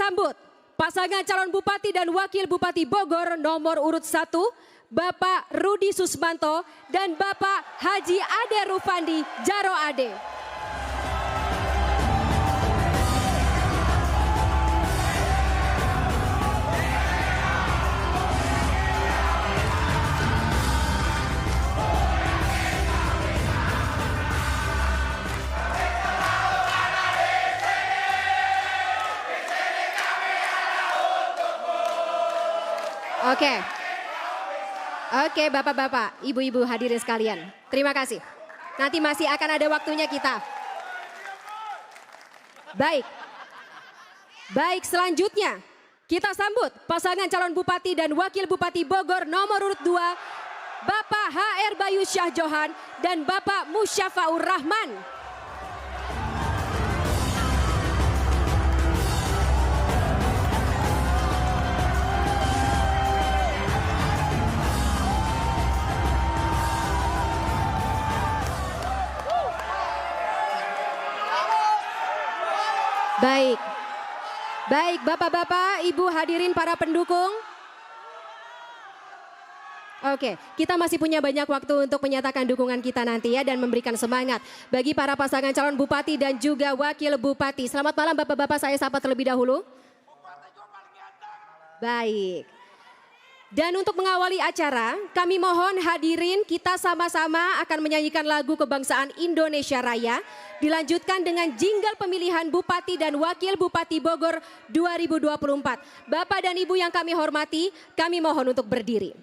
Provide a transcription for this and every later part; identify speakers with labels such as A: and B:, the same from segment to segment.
A: sambut pasangan calon Bupati dan Wakil Bupati Bogor nomor urut 1, Bapak Rudi Susmanto dan Bapak Haji Ade Rufandi Jaro Ade. Oke, Bapak-bapak, Ibu-ibu hadirin sekalian. Terima kasih. Nanti masih akan ada waktunya kita. Baik, selanjutnya kita sambut pasangan calon Bupati dan Wakil Bupati Bogor nomor urut 2, Bapak HR Bayu Syah Johan dan Bapak Musyafaur Rahman. Baik, Bapak-bapak, Ibu hadirin para pendukung. Oke, kita masih punya banyak waktu untuk menyatakan dukungan kita nanti ya dan memberikan semangat bagi para pasangan calon Bupati dan juga Wakil Bupati. Selamat malam Bapak-bapak, saya sapa terlebih dahulu. Baik. Dan untuk mengawali acara, kami mohon hadirin kita sama-sama akan menyanyikan lagu kebangsaan Indonesia Raya. Dilanjutkan dengan jingle pemilihan Bupati dan Wakil Bupati Bogor 2024. Bapak dan Ibu yang kami hormati, kami mohon untuk berdiri.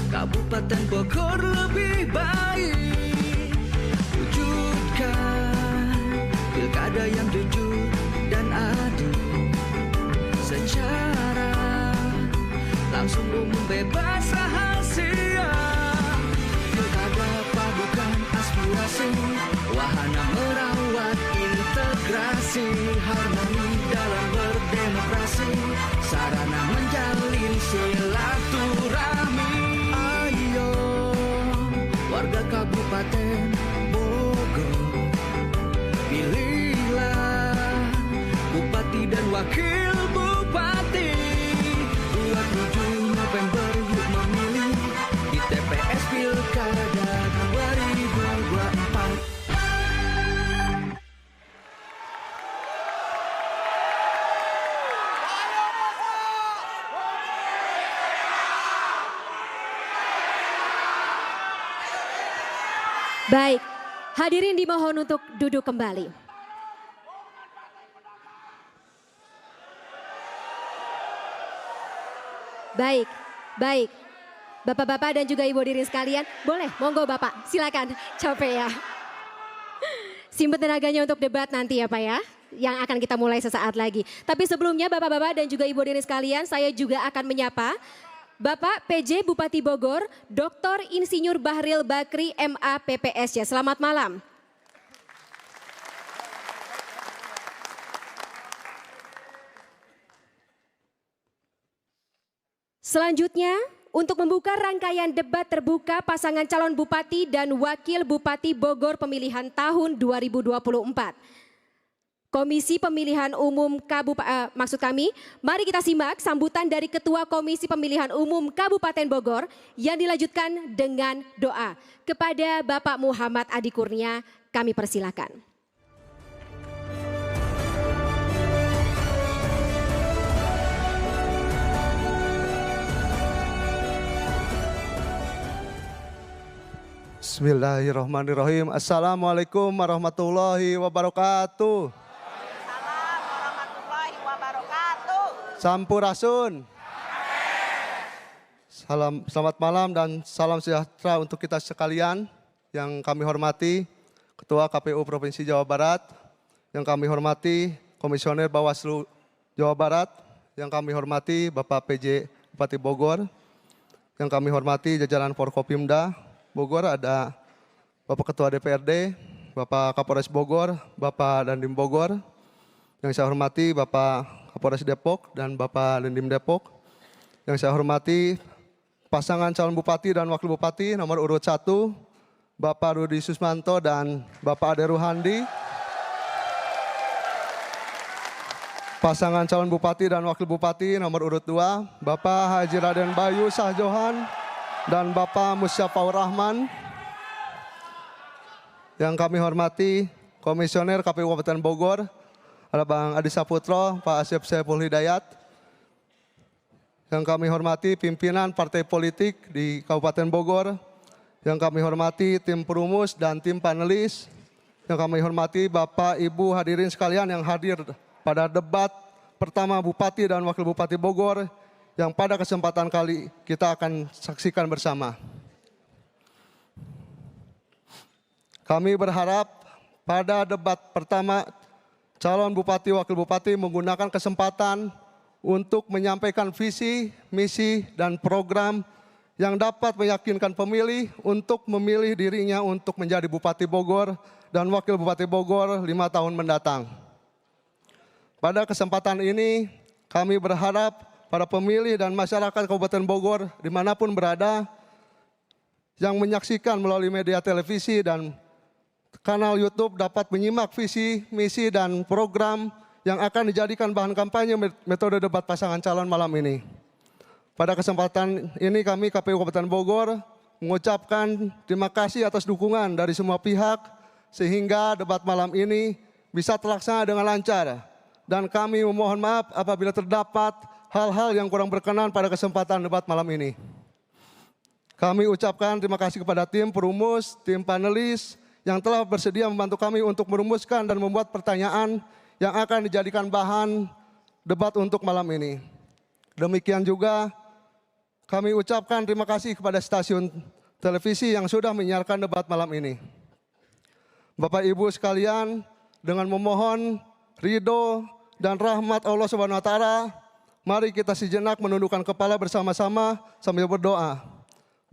B: Kabupaten Bogor lebih baik. Wujudkan pilkada yang jujur dan adil, secara langsung umum bebas rahasia. Pilkada padukan aspirasi, wahana merawat integrasi, harmoni dalam berdemokrasi, sarana menjalin silaturahmi. Ayo warga Kabupaten Bogor, pilihlah Bupati dan Wakil Bupati. 27 November yuk memilih.
A: Baik, hadirin dimohon untuk duduk kembali. Baik, baik. Bapak-bapak dan juga ibu hadirin sekalian, boleh, monggo Bapak, silakan, capek ya. Simpen tenaganya untuk debat nanti ya Pak ya, yang akan kita mulai sesaat lagi. Tapi sebelumnya Bapak-bapak dan juga ibu hadirin sekalian, saya juga akan menyapa Bapak PJ Bupati Bogor, Dr. Insinyur Bahril Bakri MA PPS ya. Selamat malam. Selanjutnya, untuk membuka rangkaian debat terbuka pasangan calon Bupati dan Wakil Bupati Bogor pemilihan tahun 2024. Komisi Pemilihan Umum mari kita simak sambutan dari Ketua Komisi Pemilihan Umum Kabupaten Bogor yang dilanjutkan dengan doa. Kepada Bapak Muhammad Adi Kurnia, kami persilakan.
C: Bismillahirrahmanirrahim. Assalamualaikum warahmatullahi wabarakatuh.
D: Waalaikumsalam warahmatullahi wabarakatuh.
C: Sampurasun. Selamat malam dan salam sejahtera untuk kita sekalian. Yang kami hormati Ketua KPU Provinsi Jawa Barat, yang kami hormati Komisioner Bawaslu Jawa Barat, yang kami hormati Bapak PJ Bupati Bogor, yang kami hormati jajaran Forkopimda Bogor, ada Bapak Ketua DPRD, Bapak Kapolres Bogor, Bapak Dandim Bogor, yang saya hormati Bapak Kapolres Depok dan Bapak Dandim Depok, yang saya hormati pasangan calon Bupati dan Wakil Bupati nomor urut 1, Bapak Rudi Susmanto dan Bapak Ade Ruhandi, pasangan calon Bupati dan Wakil Bupati nomor urut 2, Bapak Haji Raden Bayu Sahjohan dan Bapak Musyafaur Rahman. Yang kami hormati Komisioner KPU Kabupaten Bogor, ada Bang Adi Saputro, Pak Asyaf Saiful Hidayat. Yang kami hormati pimpinan partai politik di Kabupaten Bogor. Yang kami hormati tim perumus dan tim panelis. Yang kami hormati Bapak Ibu hadirin sekalian yang hadir pada debat pertama Bupati dan Wakil Bupati Bogor, yang pada kesempatan kali kita akan saksikan bersama. Kami berharap pada debat pertama calon Bupati Wakil Bupati menggunakan kesempatan untuk menyampaikan visi, misi, dan program yang dapat meyakinkan pemilih untuk memilih dirinya untuk menjadi Bupati Bogor dan Wakil Bupati Bogor 5 tahun mendatang. Pada kesempatan ini kami berharap para pemilih dan masyarakat Kabupaten Bogor dimanapun berada yang menyaksikan melalui media televisi dan kanal YouTube dapat menyimak visi, misi, dan program yang akan dijadikan bahan kampanye metode debat pasangan calon malam ini. Pada kesempatan ini kami KPU Kabupaten Bogor mengucapkan terima kasih atas dukungan dari semua pihak sehingga debat malam ini bisa terlaksana dengan lancar. Dan kami memohon maaf apabila terdapat hal-hal yang kurang berkenan pada kesempatan debat malam ini. Kami ucapkan terima kasih kepada tim perumus, tim panelis yang telah bersedia membantu kami untuk merumuskan dan membuat pertanyaan yang akan dijadikan bahan debat untuk malam ini. Demikian juga kami ucapkan terima kasih kepada stasiun televisi yang sudah menyiarkan debat malam ini. Bapak Ibu sekalian, dengan memohon ridho dan rahmat Allah Subhanahu wa taala, mari kita sejenak menundukkan kepala bersama-sama sambil berdoa.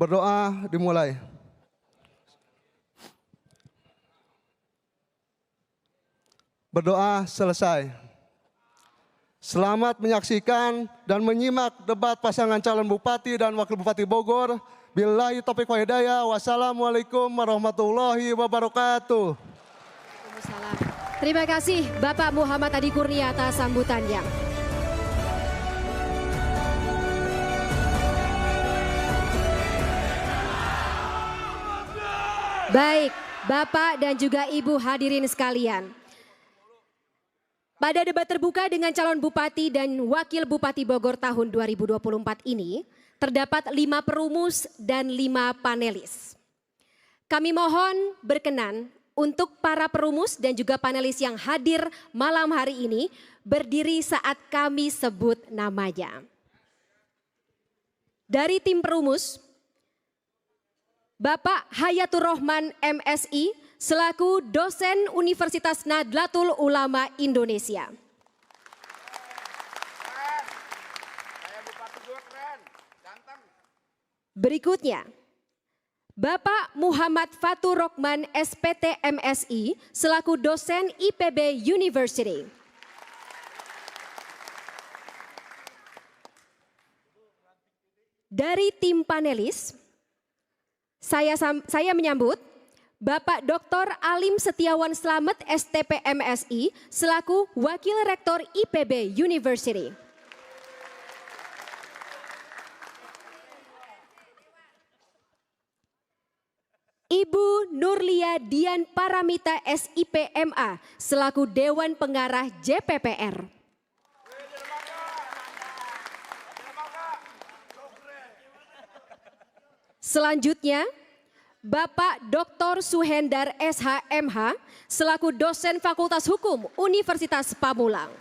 C: Berdoa dimulai. Berdoa selesai. Selamat menyaksikan dan menyimak debat pasangan calon Bupati dan Wakil Bupati Bogor. Billahi taufiq wa hidayah. Wassalamualaikum warahmatullahi wabarakatuh.
A: Waalaikumsalam. Terima kasih Bapak Muhammad Adi Kurnia atas sambutannya. Baik, Bapak dan juga Ibu hadirin sekalian. Pada debat terbuka dengan calon Bupati dan Wakil Bupati Bogor tahun 2024 ini, terdapat 5 perumus dan 5 panelis. Kami mohon berkenan untuk para perumus dan juga panelis yang hadir malam hari ini berdiri saat kami sebut namanya. Dari tim perumus, Bapak Hayatur Rohman MSI selaku dosen Universitas Nahdlatul Ulama Indonesia. Berikutnya, Bapak Muhammad Fatur Rohman SPT MSI selaku dosen IPB University. Dari tim panelis, saya menyambut Bapak Dr. Alim Setiawan Slamet STP MSI selaku Wakil Rektor IPB University. Ibu Nurlia Dian Paramita SIP MA selaku Dewan Pengarah JPPR. Selanjutnya, Bapak Dr. Suhendar SHMH selaku dosen Fakultas Hukum Universitas Pamulang.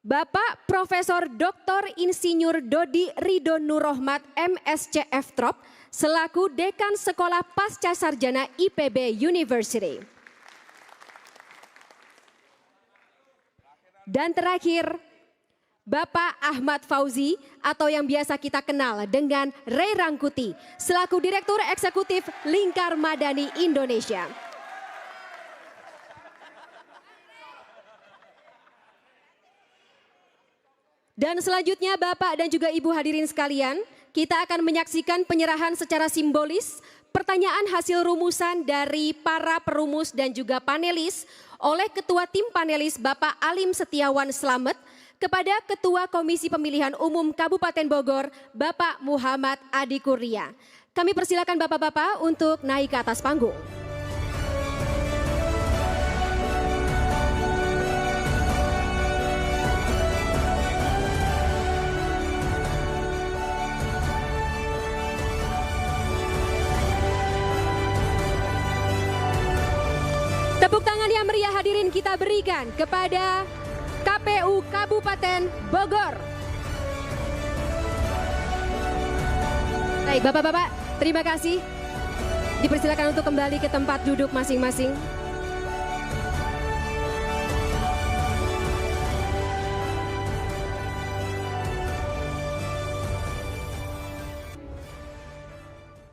A: Bapak Profesor Dr. Insinyur Dodi Ridho Nurrohmat MSCF Trop selaku Dekan Sekolah Pasca Sarjana IPB University. Dan terakhir, Bapak Ahmad Fauzi atau yang biasa kita kenal dengan Ray Rangkuti selaku Direktur Eksekutif Lingkar Madani Indonesia. Dan selanjutnya Bapak dan juga Ibu hadirin sekalian, kita akan menyaksikan penyerahan secara simbolis pertanyaan hasil rumusan dari para perumus dan juga panelis oleh Ketua Tim Panelis Bapak Alim Setiawan Slamet kepada Ketua Komisi Pemilihan Umum Kabupaten Bogor, Bapak Muhammad Adi Kurnia. Kami persilakan Bapak-Bapak untuk naik ke atas panggung. Tepuk tangan yang meriah hadirin kita berikan kepada KPU Kabupaten Bogor. Baik, Bapak-Bapak, terima kasih. Dipersilakan untuk kembali ke tempat duduk masing-masing.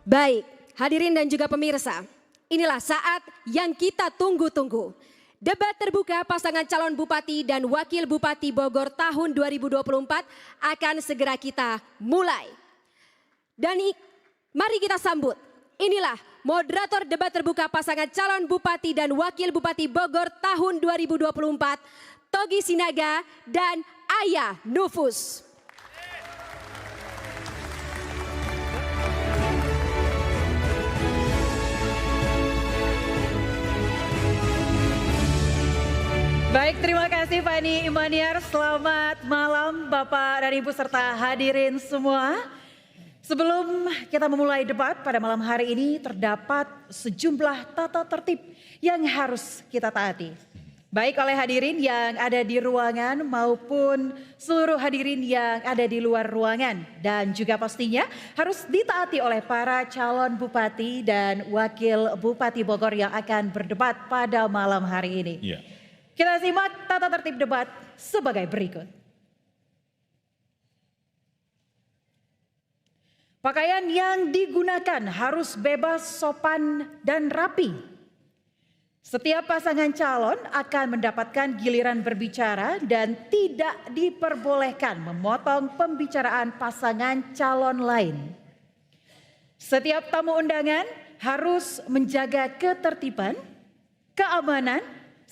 A: Baik, hadirin dan juga pemirsa, inilah saat yang kita tunggu-tunggu. Debat terbuka pasangan calon Bupati dan Wakil Bupati Bogor tahun 2024 akan segera kita mulai. Dan mari kita sambut, inilah moderator debat terbuka pasangan calon Bupati dan Wakil Bupati Bogor tahun 2024, Togi Sinaga dan Ayah Nufus.
E: Baik, terima kasih Fani Imaniar. Selamat malam Bapak dan Ibu serta hadirin semua. Sebelum kita memulai debat pada malam hari ini, terdapat sejumlah tata tertib yang harus kita taati. Baik oleh hadirin yang ada di ruangan maupun seluruh hadirin yang ada di luar ruangan. Dan juga pastinya harus ditaati oleh para calon Bupati dan Wakil Bupati Bogor yang akan berdebat pada malam hari ini. Yeah. Kita simak tata tertib debat sebagai berikut. Pakaian yang digunakan harus bebas, sopan, dan rapi. Setiap pasangan calon akan mendapatkan giliran berbicara dan tidak diperbolehkan memotong pembicaraan pasangan calon lain. Setiap tamu undangan harus menjaga ketertiban, keamanan,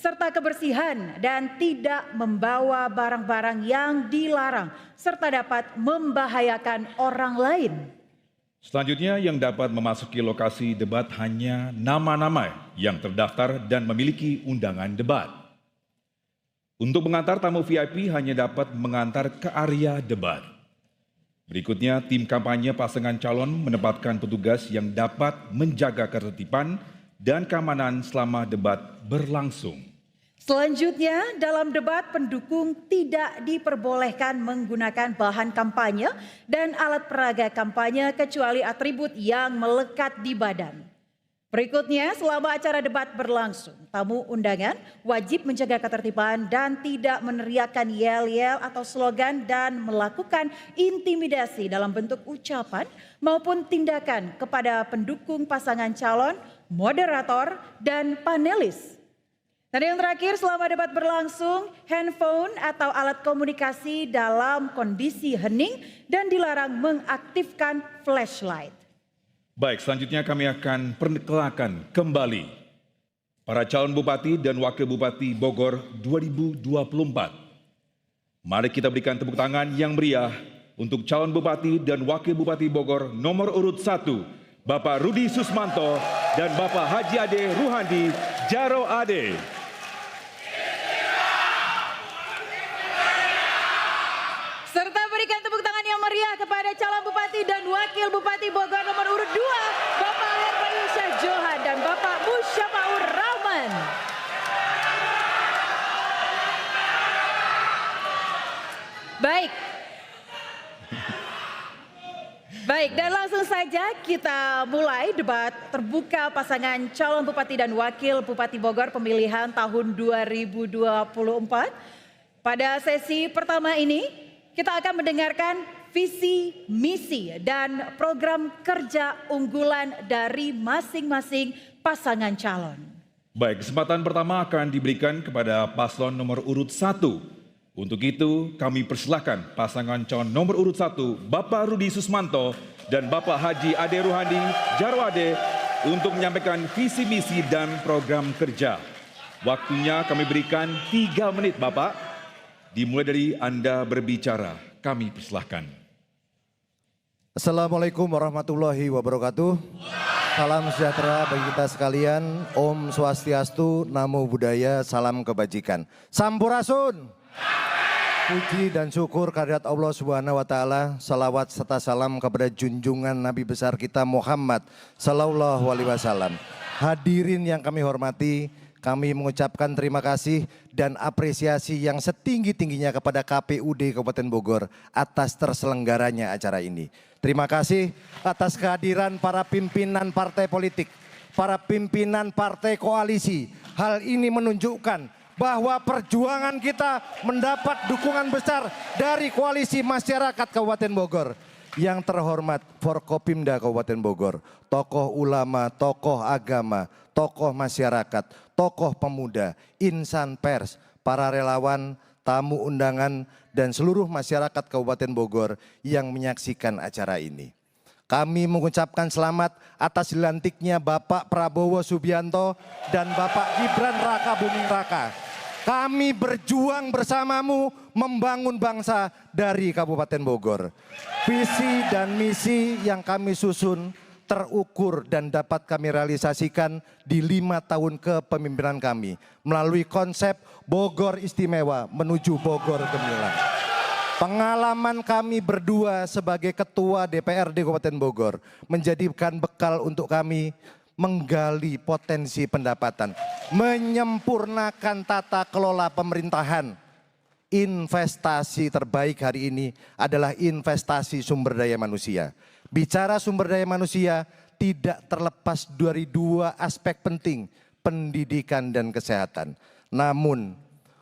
E: serta kebersihan dan tidak membawa barang-barang yang dilarang serta dapat membahayakan orang lain.
F: Selanjutnya yang dapat memasuki lokasi debat hanya nama-nama yang terdaftar dan memiliki undangan debat. Untuk mengantar tamu VIP hanya dapat mengantar ke area debat. Berikutnya, tim kampanye pasangan calon menempatkan petugas yang dapat menjaga ketertiban dan keamanan selama debat berlangsung.
E: Selanjutnya, dalam debat pendukung tidak diperbolehkan menggunakan bahan kampanye dan alat peraga kampanye kecuali atribut yang melekat di badan. Berikutnya, selama acara debat berlangsung, tamu undangan wajib menjaga ketertiban dan tidak meneriakkan yel-yel atau slogan dan melakukan intimidasi dalam bentuk ucapan maupun tindakan kepada pendukung pasangan calon, moderator, dan panelis. Dan yang terakhir, selama debat berlangsung, handphone atau alat komunikasi dalam kondisi hening dan dilarang mengaktifkan flashlight.
F: Baik, selanjutnya kami akan perkenalkan kembali para calon bupati dan wakil bupati Bogor 2024. Mari kita berikan tepuk tangan yang meriah untuk calon bupati dan wakil bupati Bogor nomor urut 1, Bapak Rudi Susmanto dan Bapak Haji Ade Ruhandi Jaro Ade.
E: Serta berikan tepuk tangan yang meriah kepada calon bupati dan wakil bupati Bogor nomor urut 2, Bapak Hermayusha Johan dan Bapak Musyafaur Rahman. Baik, dan langsung saja kita mulai debat terbuka pasangan calon bupati dan wakil bupati Bogor pemilihan tahun 2024. Pada sesi pertama ini, kita akan mendengarkan visi, misi, dan program kerja unggulan dari masing-masing pasangan calon.
F: Baik, kesempatan pertama akan diberikan kepada paslon nomor urut 1. Untuk itu, kami persilahkan pasangan calon nomor urut 1, Bapak Rudi Susmanto dan Bapak Haji Ade Ruhandi Jarwade untuk menyampaikan visi, misi, dan program kerja. Waktunya kami berikan 3 menit, Bapak. Dimulai dari Anda berbicara, kami persilahkan.
G: Assalamualaikum warahmatullahi wabarakatuh. Salam sejahtera bagi kita sekalian. Om Swastiastu, Namo Buddhaya, salam kebajikan. Sampurasun. Puji dan syukur kehadirat Allah Subhanahu wa taala. Salawat serta salam kepada junjungan Nabi besar kita Muhammad sallallahu alaihi wasallam. Hadirin yang kami hormati, kami mengucapkan terima kasih dan apresiasi yang setinggi-tingginya kepada KPUD Kabupaten Bogor atas terselenggaranya acara ini. Terima kasih atas kehadiran para pimpinan partai politik, para pimpinan partai koalisi. Hal ini menunjukkan bahwa perjuangan kita mendapat dukungan besar dari koalisi masyarakat Kabupaten Bogor. Yang terhormat Forkopimda Kabupaten Bogor, tokoh ulama, tokoh agama, tokoh masyarakat, tokoh pemuda, insan pers, para relawan, tamu undangan, dan seluruh masyarakat Kabupaten Bogor yang menyaksikan acara ini. Kami mengucapkan selamat atas dilantiknya Bapak Prabowo Subianto dan Bapak Gibran Raka Buming Raka. Kami berjuang bersamamu membangun bangsa dari Kabupaten Bogor. Visi dan misi yang kami susun terukur dan dapat kami realisasikan di 5 tahun kepemimpinan kami melalui konsep Bogor Istimewa menuju Bogor Gemilang. Pengalaman kami berdua sebagai Ketua DPRD Kabupaten Bogor menjadikan bekal untuk kami menggali potensi pendapatan, menyempurnakan tata kelola pemerintahan. Investasi terbaik hari ini adalah investasi sumber daya manusia. Bicara sumber daya manusia tidak terlepas dari 2 aspek penting, pendidikan dan kesehatan. Namun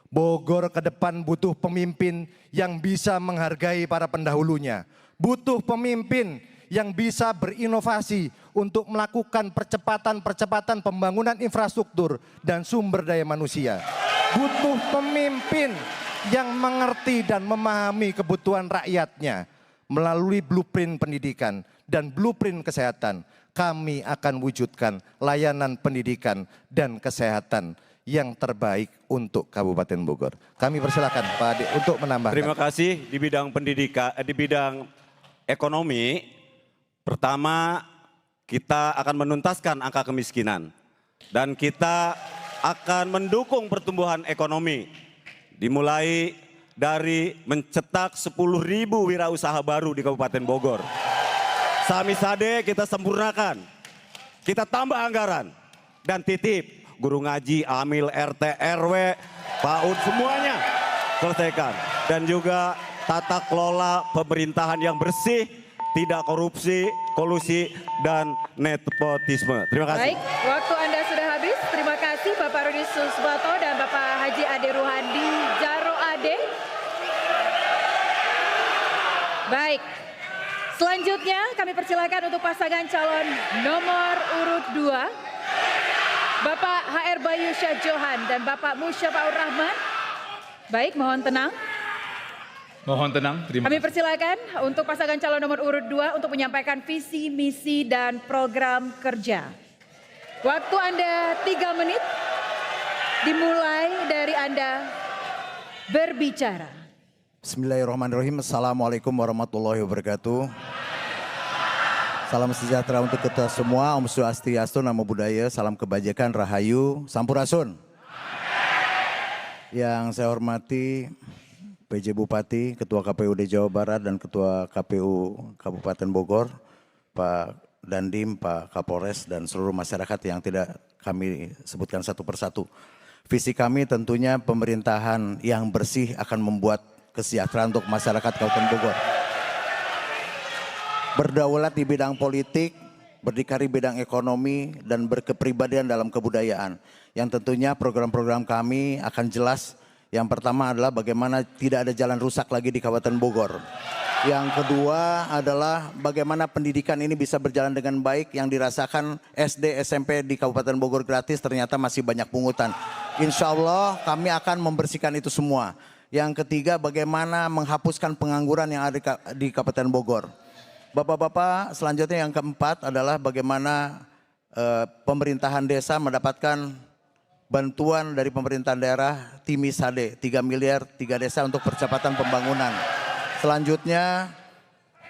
G: Bogor ke depan butuh pemimpin yang bisa menghargai para pendahulunya, butuh pemimpin yang bisa berinovasi untuk melakukan percepatan pembangunan infrastruktur dan sumber daya manusia. Butuh pemimpin yang mengerti dan memahami kebutuhan rakyatnya. Melalui blueprint pendidikan dan blueprint kesehatan, kami akan wujudkan layanan pendidikan dan kesehatan yang terbaik untuk Kabupaten Bogor. Kami persilakan Pak Ade untuk menambahkan.
H: Terima kasih. Di bidang pendidikan, di bidang ekonomi, pertama, kita akan menuntaskan angka kemiskinan dan kita akan mendukung pertumbuhan ekonomi dimulai dari mencetak 10.000 wirausaha baru di Kabupaten Bogor. Samisade kita sempurnakan, kita tambah anggaran, dan titip guru ngaji, amil, RT, RW, PAUD semuanya selesaikan. Dan juga tata kelola pemerintahan yang bersih, tidak korupsi, kolusi, dan nepotisme. Terima kasih.
E: Baik, waktu Anda sudah habis. Terima kasih Bapak Rudi Susmanto dan Bapak Haji Ade Ruhandi Jaro Ade. Baik, selanjutnya kami persilakan untuk pasangan calon nomor urut 2. Bapak HR Bayu Syah Johan dan Bapak Musyafaur Rahman. Baik, mohon tenang.
F: Mohon tenang, terima
E: Kami
F: kasih.
E: persilakan untuk pasangan calon nomor urut 2 untuk menyampaikan visi, misi, dan program kerja. Waktu Anda 3 menit, dimulai dari Anda berbicara.
G: Bismillahirrahmanirrahim. Assalamualaikum warahmatullahi wabarakatuh. Salam sejahtera untuk kita semua. Om Swastiastu, Namo Buddhaya, salam kebajikan, Rahayu, Sampurasun. Yang saya hormati PJ Bupati, Ketua KPUD Jawa Barat, dan Ketua KPU Kabupaten Bogor, Pak Dandim, Pak Kapolres, dan seluruh masyarakat yang tidak kami sebutkan satu persatu. Visi kami tentunya pemerintahan yang bersih akan membuat kesejahteraan untuk masyarakat Kabupaten Bogor. Berdaulat di bidang politik, berdikari bidang ekonomi, dan berkepribadian dalam kebudayaan. Yang tentunya program-program kami akan jelas. Yang pertama adalah bagaimana tidak ada jalan rusak lagi di Kabupaten Bogor. Yang kedua adalah bagaimana pendidikan ini bisa berjalan dengan baik. Yang dirasakan SD, SMP di Kabupaten Bogor gratis ternyata masih banyak pungutan. Insya Allah kami akan membersihkan itu semua. Yang ketiga bagaimana menghapuskan pengangguran yang ada di Kabupaten Bogor. Bapak-bapak, selanjutnya yang keempat adalah bagaimana pemerintahan desa mendapatkan bantuan dari pemerintahan daerah Timisade 3 miliar 3 desa untuk percepatan pembangunan. Selanjutnya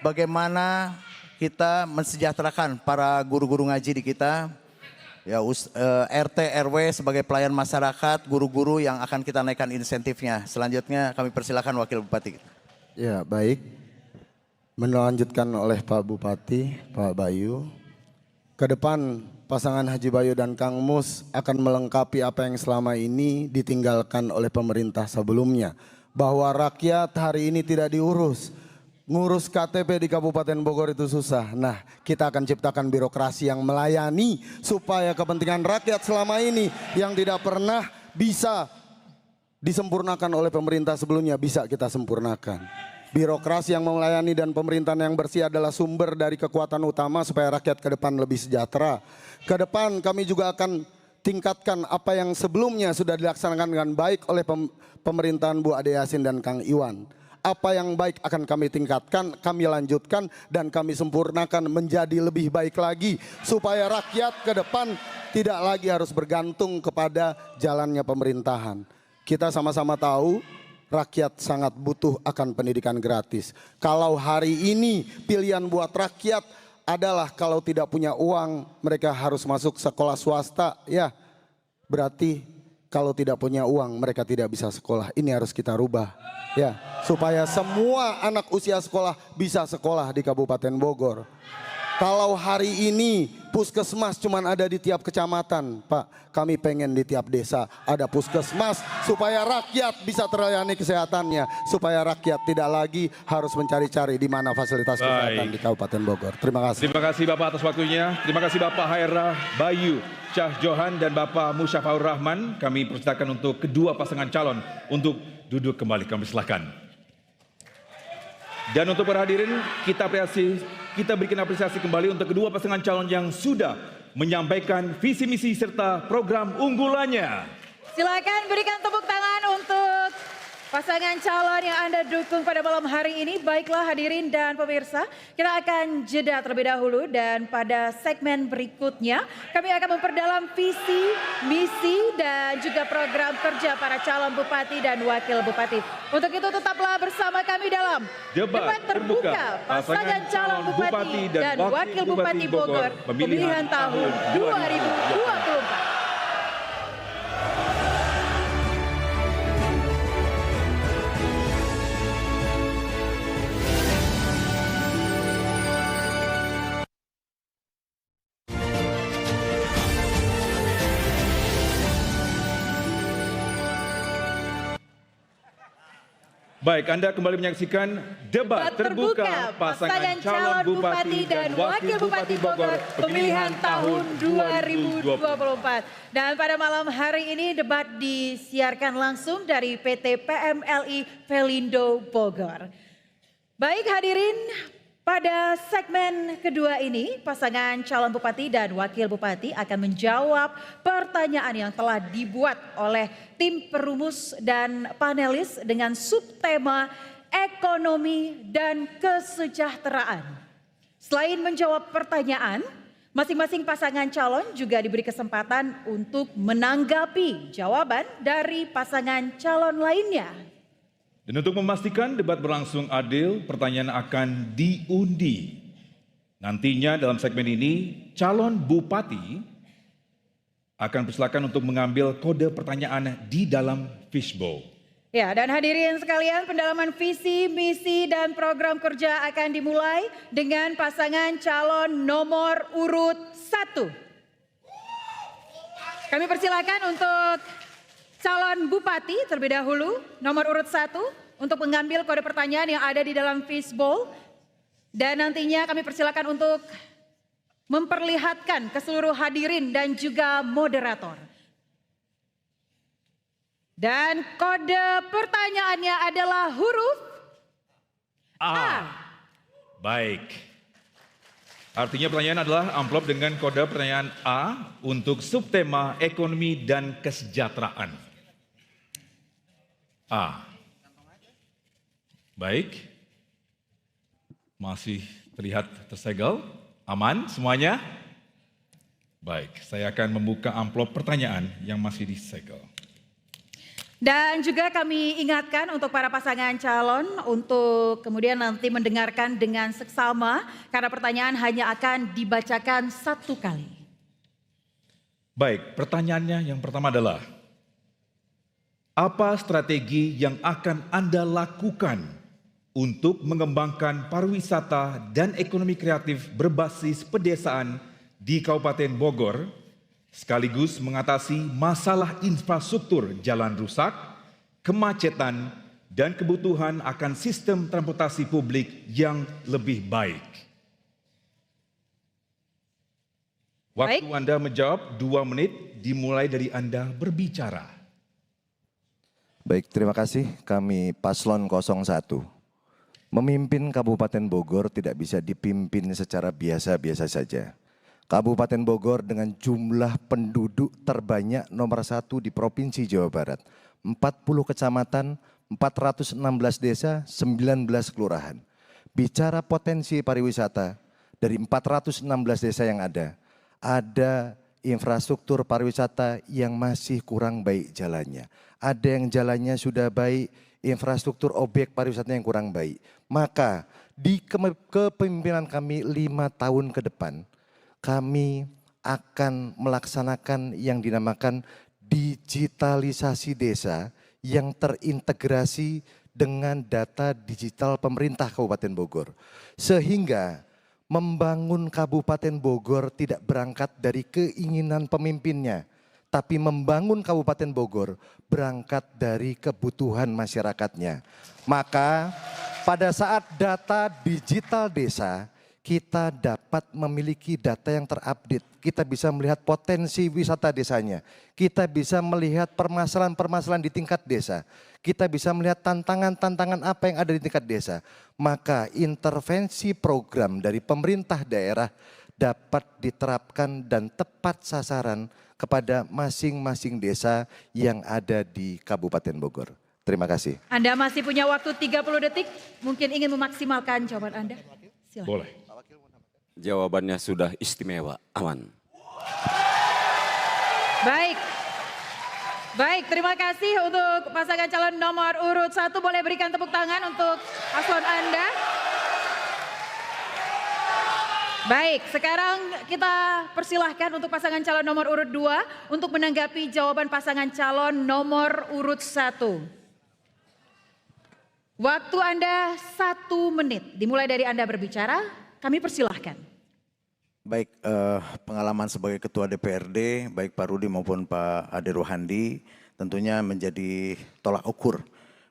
G: bagaimana kita mensejahterakan para guru-guru ngaji di kita, ya RT RW sebagai pelayan masyarakat, guru-guru yang akan kita naikkan insentifnya. Selanjutnya kami persilakan Wakil Bupati.
I: Ya baik, melanjutkan oleh Pak Bupati, Pak Bayu. Ke depan pasangan Haji Bayu dan Kang Mus akan melengkapi apa yang selama ini ditinggalkan oleh pemerintah sebelumnya. Bahwa rakyat hari ini tidak diurus. Ngurus KTP di Kabupaten Bogor itu susah. Nah, kita akan ciptakan birokrasi yang melayani supaya kepentingan rakyat selama ini yang tidak pernah bisa disempurnakan oleh pemerintah sebelumnya bisa kita sempurnakan. Birokrasi yang melayani dan pemerintahan yang bersih adalah sumber dari kekuatan utama supaya rakyat ke depan lebih sejahtera. Ke depan kami juga akan tingkatkan apa yang sebelumnya sudah dilaksanakan dengan baik oleh pemerintahan Bu Ade Yasin dan Kang Iwan. Apa yang baik akan kami tingkatkan, kami lanjutkan, dan kami sempurnakan menjadi lebih baik lagi. Supaya rakyat ke depan tidak lagi harus bergantung kepada jalannya pemerintahan. Kita sama-sama tahu rakyat sangat butuh akan pendidikan gratis. Kalau hari ini pilihan buat rakyat adalah kalau tidak punya uang mereka harus masuk sekolah swasta, ya berarti kalau tidak punya uang mereka tidak bisa sekolah. Ini harus kita rubah, ya, supaya semua anak usia sekolah bisa sekolah di Kabupaten Bogor. Kalau hari ini puskesmas cuma ada di tiap kecamatan, Pak, kami pengen di tiap desa ada puskesmas supaya rakyat bisa terlayani kesehatannya, supaya rakyat tidak lagi harus mencari-cari di mana fasilitas kesehatan di Kabupaten Bogor. Terima kasih.
F: Terima kasih Bapak atas waktunya. Terima kasih Bapak HR Bayu Syah Johan dan Bapak Musyafaur Rahman. Kami persilakan untuk kedua pasangan calon untuk duduk kembali. Kami persilakan. Dan untuk para hadirin, kita berikan apresiasi kembali untuk kedua pasangan calon yang sudah menyampaikan visi misi serta program unggulannya.
E: Silakan berikan tepuk tangan untuk pasangan calon yang Anda dukung pada malam hari ini. Baiklah hadirin dan pemirsa, kita akan jeda terlebih dahulu dan pada segmen berikutnya kami akan memperdalam visi, misi dan juga program kerja para calon bupati dan wakil bupati. Untuk itu tetaplah bersama kami dalam debat terbuka pasangan calon bupati dan wakil bupati Bogor pemilihan tahun 2024.
F: Baik, Anda kembali menyaksikan debat terbuka pasangan calon bupati dan wakil bupati Bogor pemilihan tahun 2024.
E: Dan pada malam hari ini debat disiarkan langsung dari PT PMLI Pelindo Bogor. Baik hadirin, pada segmen kedua ini pasangan calon bupati dan wakil bupati akan menjawab pertanyaan yang telah dibuat oleh tim perumus dan panelis dengan subtema ekonomi dan kesejahteraan. Selain menjawab pertanyaan, masing-masing pasangan calon juga diberi kesempatan untuk menanggapi jawaban dari pasangan calon lainnya.
F: Dan untuk memastikan debat berlangsung adil, pertanyaan akan diundi. Nantinya dalam segmen ini, calon bupati akan persilakan untuk mengambil kode pertanyaan di dalam fishbowl.
E: Ya, dan hadirin sekalian, pendalaman visi, misi, dan program kerja akan dimulai dengan pasangan calon nomor urut 1. Kami persilakan untuk calon bupati terlebih dahulu, nomor urut 1, untuk mengambil kode pertanyaan yang ada di dalam fishbowl. Dan nantinya kami persilakan untuk memperlihatkan ke seluruh hadirin dan juga moderator. Dan kode pertanyaannya adalah huruf A.
F: Baik. Artinya pertanyaan adalah amplop dengan kode pertanyaan A untuk subtema ekonomi dan kesejahteraan. A. Baik. Masih terlihat tersegel. Aman semuanya? Baik, saya akan membuka amplop pertanyaan yang masih disegel.
E: Dan juga kami ingatkan untuk para pasangan calon untuk kemudian nanti mendengarkan dengan seksama karena pertanyaan hanya akan dibacakan 1 kali.
F: Baik, pertanyaannya yang pertama adalah, apa strategi yang akan Anda lakukan untuk mengembangkan pariwisata dan ekonomi kreatif berbasis pedesaan di Kabupaten Bogor, sekaligus mengatasi masalah infrastruktur jalan rusak, kemacetan, dan kebutuhan akan sistem transportasi publik yang lebih baik? Waktu Anda menjawab 2 menit dimulai dari Anda berbicara.
G: Baik, terima kasih. Kami Paslon 01. Memimpin Kabupaten Bogor tidak bisa dipimpin secara biasa-biasa saja. Kabupaten Bogor dengan jumlah penduduk terbanyak nomor 1 di Provinsi Jawa Barat. 40 kecamatan, 416 desa, 19 kelurahan. Bicara potensi pariwisata, dari 416 desa yang ada infrastruktur pariwisata yang masih kurang baik jalannya. Ada yang jalannya sudah baik, infrastruktur objek pariwisata yang kurang baik. Maka di kepemimpinan kami 5 tahun ke depan, kami akan melaksanakan yang dinamakan digitalisasi desa yang terintegrasi dengan data digital pemerintah Kabupaten Bogor. Sehingga membangun Kabupaten Bogor tidak berangkat dari keinginan pemimpinnya, tapi membangun Kabupaten Bogor berangkat dari kebutuhan masyarakatnya. Maka pada saat data digital desa, kita dapat memiliki data yang terupdate. Kita bisa melihat potensi wisata desanya. Kita bisa melihat permasalahan-permasalahan di tingkat desa. Kita bisa melihat tantangan-tantangan apa yang ada di tingkat desa. Maka intervensi program dari pemerintah daerah dapat diterapkan dan tepat sasaran kepada masing-masing desa yang ada di Kabupaten Bogor. Terima kasih.
E: Anda masih punya waktu 30 detik, mungkin ingin memaksimalkan jawaban Anda. Silakan.
F: Boleh.
H: Jawabannya sudah istimewa, aman.
E: Baik. Baik, terima kasih untuk pasangan calon nomor urut 1. Boleh berikan tepuk tangan untuk paslon Anda. Baik, sekarang kita persilahkan untuk pasangan calon nomor urut 2 untuk menanggapi jawaban pasangan calon nomor urut 1. Waktu Anda 1 menit, dimulai dari Anda berbicara, kami persilahkan.
J: Baik, pengalaman sebagai Ketua DPRD, baik Pak Rudi maupun Pak Ade Rohandi, tentunya menjadi tolak ukur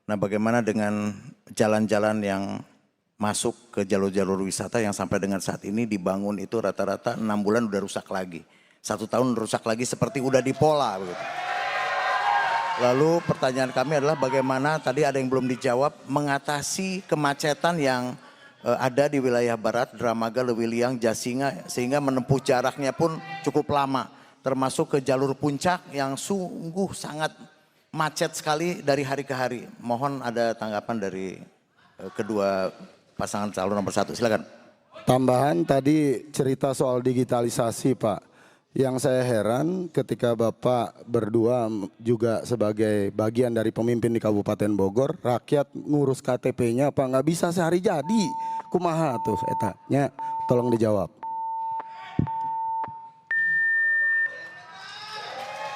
J: Nah, bagaimana dengan jalan-jalan yang masuk ke jalur-jalur wisata yang sampai dengan saat ini dibangun itu rata-rata 6 bulan udah rusak lagi. 1 tahun rusak lagi seperti udah dipola begitu. Lalu pertanyaan kami adalah bagaimana tadi ada yang belum dijawab mengatasi kemacetan yang ada di wilayah barat, Dramaga, Lewiliang, Jasinga sehingga menempuh jaraknya pun cukup lama. Termasuk ke jalur puncak yang sungguh sangat macet sekali dari hari ke hari. Mohon ada tanggapan dari kedua pasangan calon nomor 1, silakan.
I: Tambahan tadi cerita soal digitalisasi Pak. Yang saya heran ketika Bapak berdua juga sebagai bagian dari pemimpin di Kabupaten Bogor, rakyat ngurus KTP-nya Pak nggak bisa sehari jadi. Kumaha tuh etanya, tolong dijawab.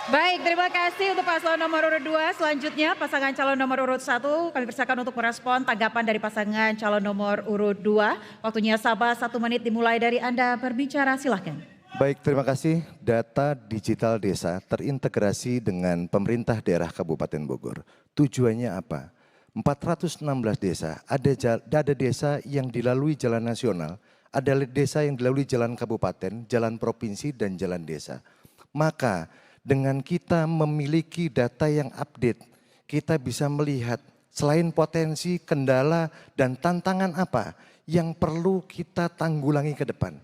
E: Baik, terima kasih untuk paslon nomor urut 2. Selanjutnya pasangan calon nomor urut 1 kami persilakan untuk merespon tanggapan dari pasangan calon nomor urut 2. Waktunya Sabah 1 menit dimulai dari Anda berbicara, silahkan.
G: Baik, terima kasih. Data digital desa terintegrasi dengan pemerintah daerah Kabupaten Bogor. Tujuannya apa? 416 desa, ada desa yang dilalui jalan nasional, ada desa yang dilalui jalan kabupaten, jalan provinsi, dan jalan desa. Maka dengan kita memiliki data yang update, kita bisa melihat selain potensi, kendala, dan tantangan apa yang perlu kita tanggulangi ke depan.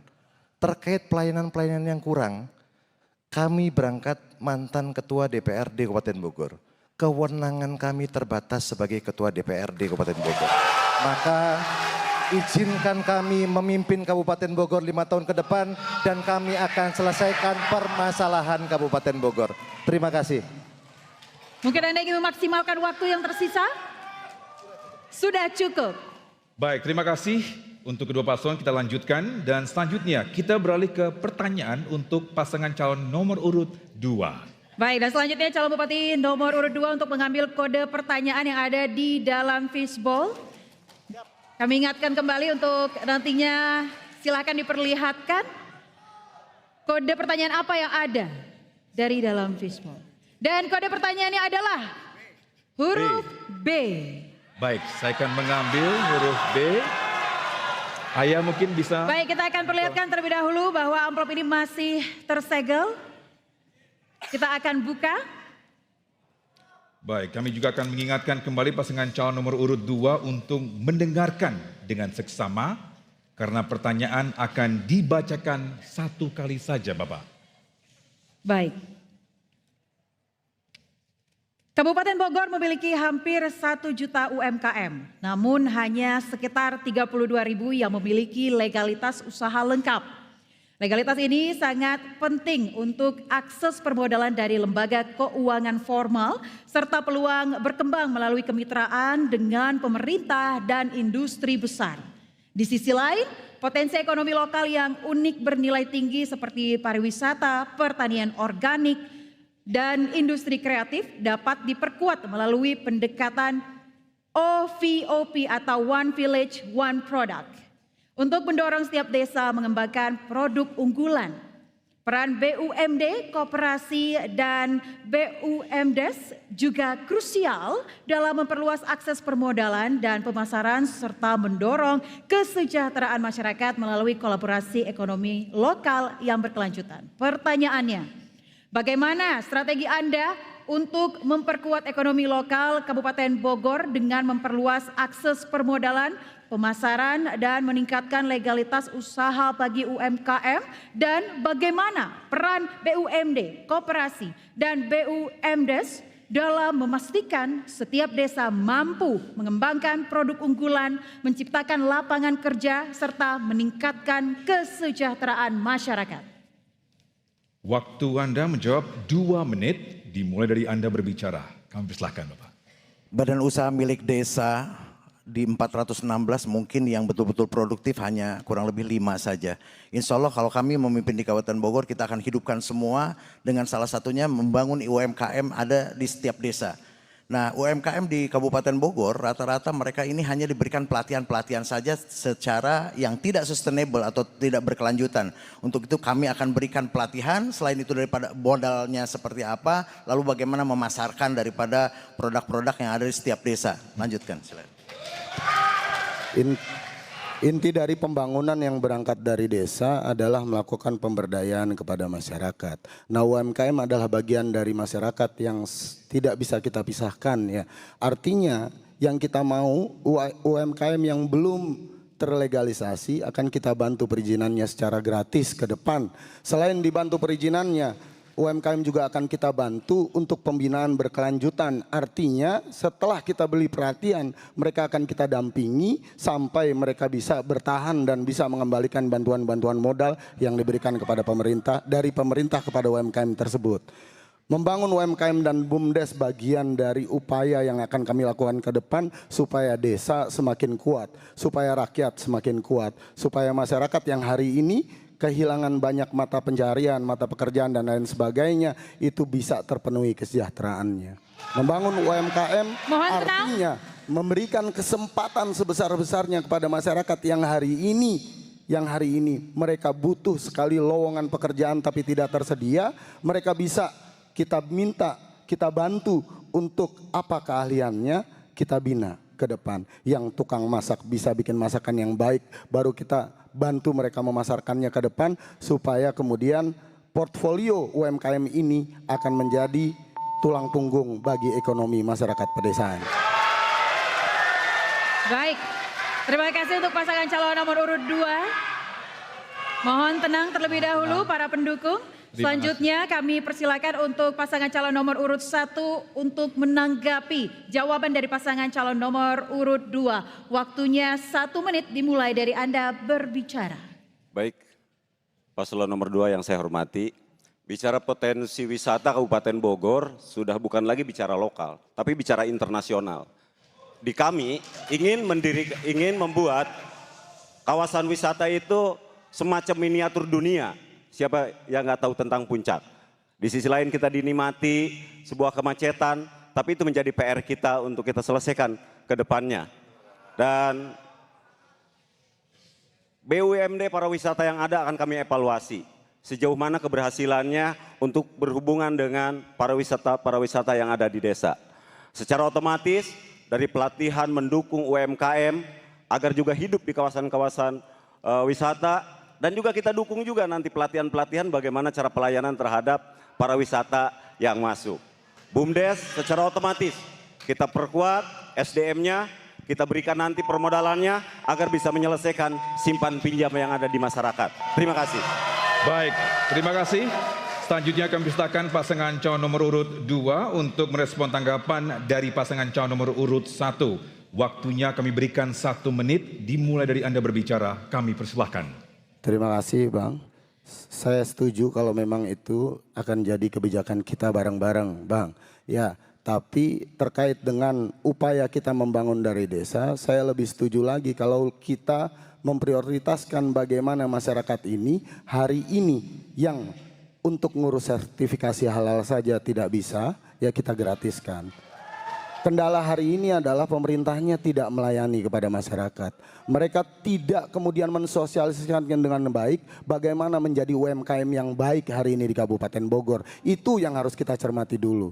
G: Terkait pelayanan-pelayanan yang kurang, kami berangkat mantan Ketua DPRD Kabupaten Bogor. Kewenangan kami terbatas sebagai Ketua DPRD Kabupaten Bogor. Maka izinkan kami memimpin Kabupaten Bogor 5 tahun ke depan dan kami akan selesaikan permasalahan Kabupaten Bogor. Terima kasih.
E: Mungkin Anda ingin memaksimalkan waktu yang tersisa? Sudah cukup.
F: Baik, terima kasih untuk kedua paslon. Kita lanjutkan dan selanjutnya kita beralih ke pertanyaan untuk pasangan calon nomor urut 2.
E: Baik, dan selanjutnya calon bupati nomor urut 2 untuk mengambil kode pertanyaan yang ada di dalam fishbowl. Kami ingatkan kembali untuk nantinya silakan diperlihatkan kode pertanyaan apa yang ada dari dalam fishbowl. Dan kode pertanyaannya adalah huruf B.
F: Baik, saya akan mengambil huruf B. Ayah mungkin bisa.
E: Baik, kita akan perlihatkan terlebih dahulu bahwa amplop ini masih tersegel. Kita akan buka.
F: Baik, kami juga akan mengingatkan kembali pasangan calon nomor urut 2 untuk mendengarkan dengan seksama karena pertanyaan akan dibacakan 1 kali saja, Bapak.
E: Baik. Kabupaten Bogor memiliki hampir 1 juta UMKM, namun hanya sekitar 32.000 yang memiliki legalitas usaha lengkap. Legalitas ini sangat penting untuk akses permodalan dari lembaga keuangan formal serta peluang berkembang melalui kemitraan dengan pemerintah dan industri besar. Di sisi lain, potensi ekonomi lokal yang unik bernilai tinggi seperti pariwisata, pertanian organik, dan industri kreatif dapat diperkuat melalui pendekatan OVOP atau One Village, One Product. Untuk mendorong setiap desa mengembangkan produk unggulan, peran BUMD, koperasi, dan BUMDes juga krusial dalam memperluas akses permodalan dan pemasaran serta mendorong kesejahteraan masyarakat melalui kolaborasi ekonomi lokal yang berkelanjutan. Pertanyaannya, bagaimana strategi Anda untuk memperkuat ekonomi lokal Kabupaten Bogor dengan memperluas akses permodalan, pemasaran, dan meningkatkan legalitas usaha bagi UMKM, dan bagaimana peran BUMD, koperasi, dan BUMDes dalam memastikan setiap desa mampu mengembangkan produk unggulan, menciptakan lapangan kerja, serta meningkatkan kesejahteraan masyarakat.
F: Waktu Anda menjawab 2 menit dimulai dari Anda berbicara. Kami persilahkan, Bapak.
J: Badan usaha milik desa di 416 mungkin yang betul-betul produktif hanya kurang lebih 5 saja. Insya Allah kalau kami memimpin di Kabupaten Bogor kita akan hidupkan semua dengan salah satunya membangun UMKM ada di setiap desa. Nah, UMKM di Kabupaten Bogor rata-rata mereka ini hanya diberikan pelatihan-pelatihan saja secara yang tidak sustainable atau tidak berkelanjutan. Untuk itu kami akan berikan pelatihan, selain itu daripada modalnya seperti apa, lalu bagaimana memasarkan daripada produk-produk yang ada di setiap desa. Lanjutkan, silakan.
I: Inti dari pembangunan yang berangkat dari desa adalah melakukan pemberdayaan kepada masyarakat. Nah, UMKM adalah bagian dari masyarakat yang tidak bisa kita pisahkan ya. Artinya yang kita mau UMKM yang belum terlegalisasi akan kita bantu perizinannya secara gratis ke depan. Selain dibantu perizinannya, UMKM juga akan kita bantu untuk pembinaan berkelanjutan. Artinya setelah kita beli perhatian, mereka akan kita dampingi sampai mereka bisa bertahan dan bisa mengembalikan bantuan-bantuan modal yang diberikan kepada pemerintah, dari pemerintah kepada UMKM tersebut. Membangun UMKM dan BUMDes bagian dari upaya yang akan kami lakukan ke depan supaya desa semakin kuat, supaya rakyat semakin kuat, supaya masyarakat yang hari ini kehilangan banyak mata pencarian, mata pekerjaan dan lain sebagainya itu bisa terpenuhi kesejahteraannya. Membangun UMKM artinya memberikan kesempatan sebesar-besarnya kepada masyarakat yang hari ini mereka butuh sekali lowongan pekerjaan tapi tidak tersedia, mereka bisa kita minta, kita bantu untuk apa keahliannya, kita bina ke depan. Yang tukang masak bisa bikin masakan yang baik, baru kita bantu mereka memasarkannya ke depan supaya kemudian portfolio UMKM ini akan menjadi tulang punggung bagi ekonomi masyarakat pedesaan.
E: Baik, terima kasih untuk pasangan calon nomor urut 2. Mohon tenang terlebih dahulu para pendukung. Selanjutnya kami persilakan untuk pasangan calon nomor urut 1 untuk menanggapi jawaban dari pasangan calon nomor urut 2. Waktunya 1 menit dimulai dari Anda berbicara.
H: Baik, paslon nomor 2 yang saya hormati, bicara potensi wisata Kabupaten Bogor sudah bukan lagi bicara lokal, tapi bicara internasional. Di kami ingin membuat kawasan wisata itu semacam miniatur dunia. Siapa yang nggak tahu tentang Puncak? Di sisi lain kita dinikmati sebuah kemacetan, tapi itu menjadi PR kita untuk kita selesaikan ke depannya. Dan BUMD pariwisata yang ada akan kami evaluasi. Sejauh mana keberhasilannya untuk berhubungan dengan pariwisata yang ada di desa. Secara otomatis dari pelatihan mendukung UMKM agar juga hidup di kawasan-kawasan wisata. Dan juga kita dukung juga nanti pelatihan-pelatihan bagaimana cara pelayanan terhadap para wisata yang masuk. BUMDes secara otomatis kita perkuat SDM-nya, kita berikan nanti permodalannya agar bisa menyelesaikan simpan pinjam yang ada di masyarakat. Terima kasih.
F: Baik, terima kasih. Selanjutnya kami persilakan pasangan calon nomor urut 2 untuk merespon tanggapan dari pasangan calon nomor urut 1. Waktunya kami berikan 1 menit dimulai dari Anda berbicara. Kami persilahkan.
I: Terima kasih Bang. Saya setuju kalau memang itu akan jadi kebijakan kita bareng-bareng Bang. Ya, tapi terkait dengan upaya kita membangun dari desa, saya lebih setuju lagi kalau kita memprioritaskan bagaimana masyarakat ini hari ini yang untuk ngurus sertifikasi halal saja tidak bisa, ya kita gratiskan. Kendala hari ini adalah pemerintahnya tidak melayani kepada masyarakat. Mereka tidak kemudian mensosialisasikan dengan baik bagaimana menjadi UMKM yang baik hari ini di Kabupaten Bogor. Itu yang harus kita cermati dulu.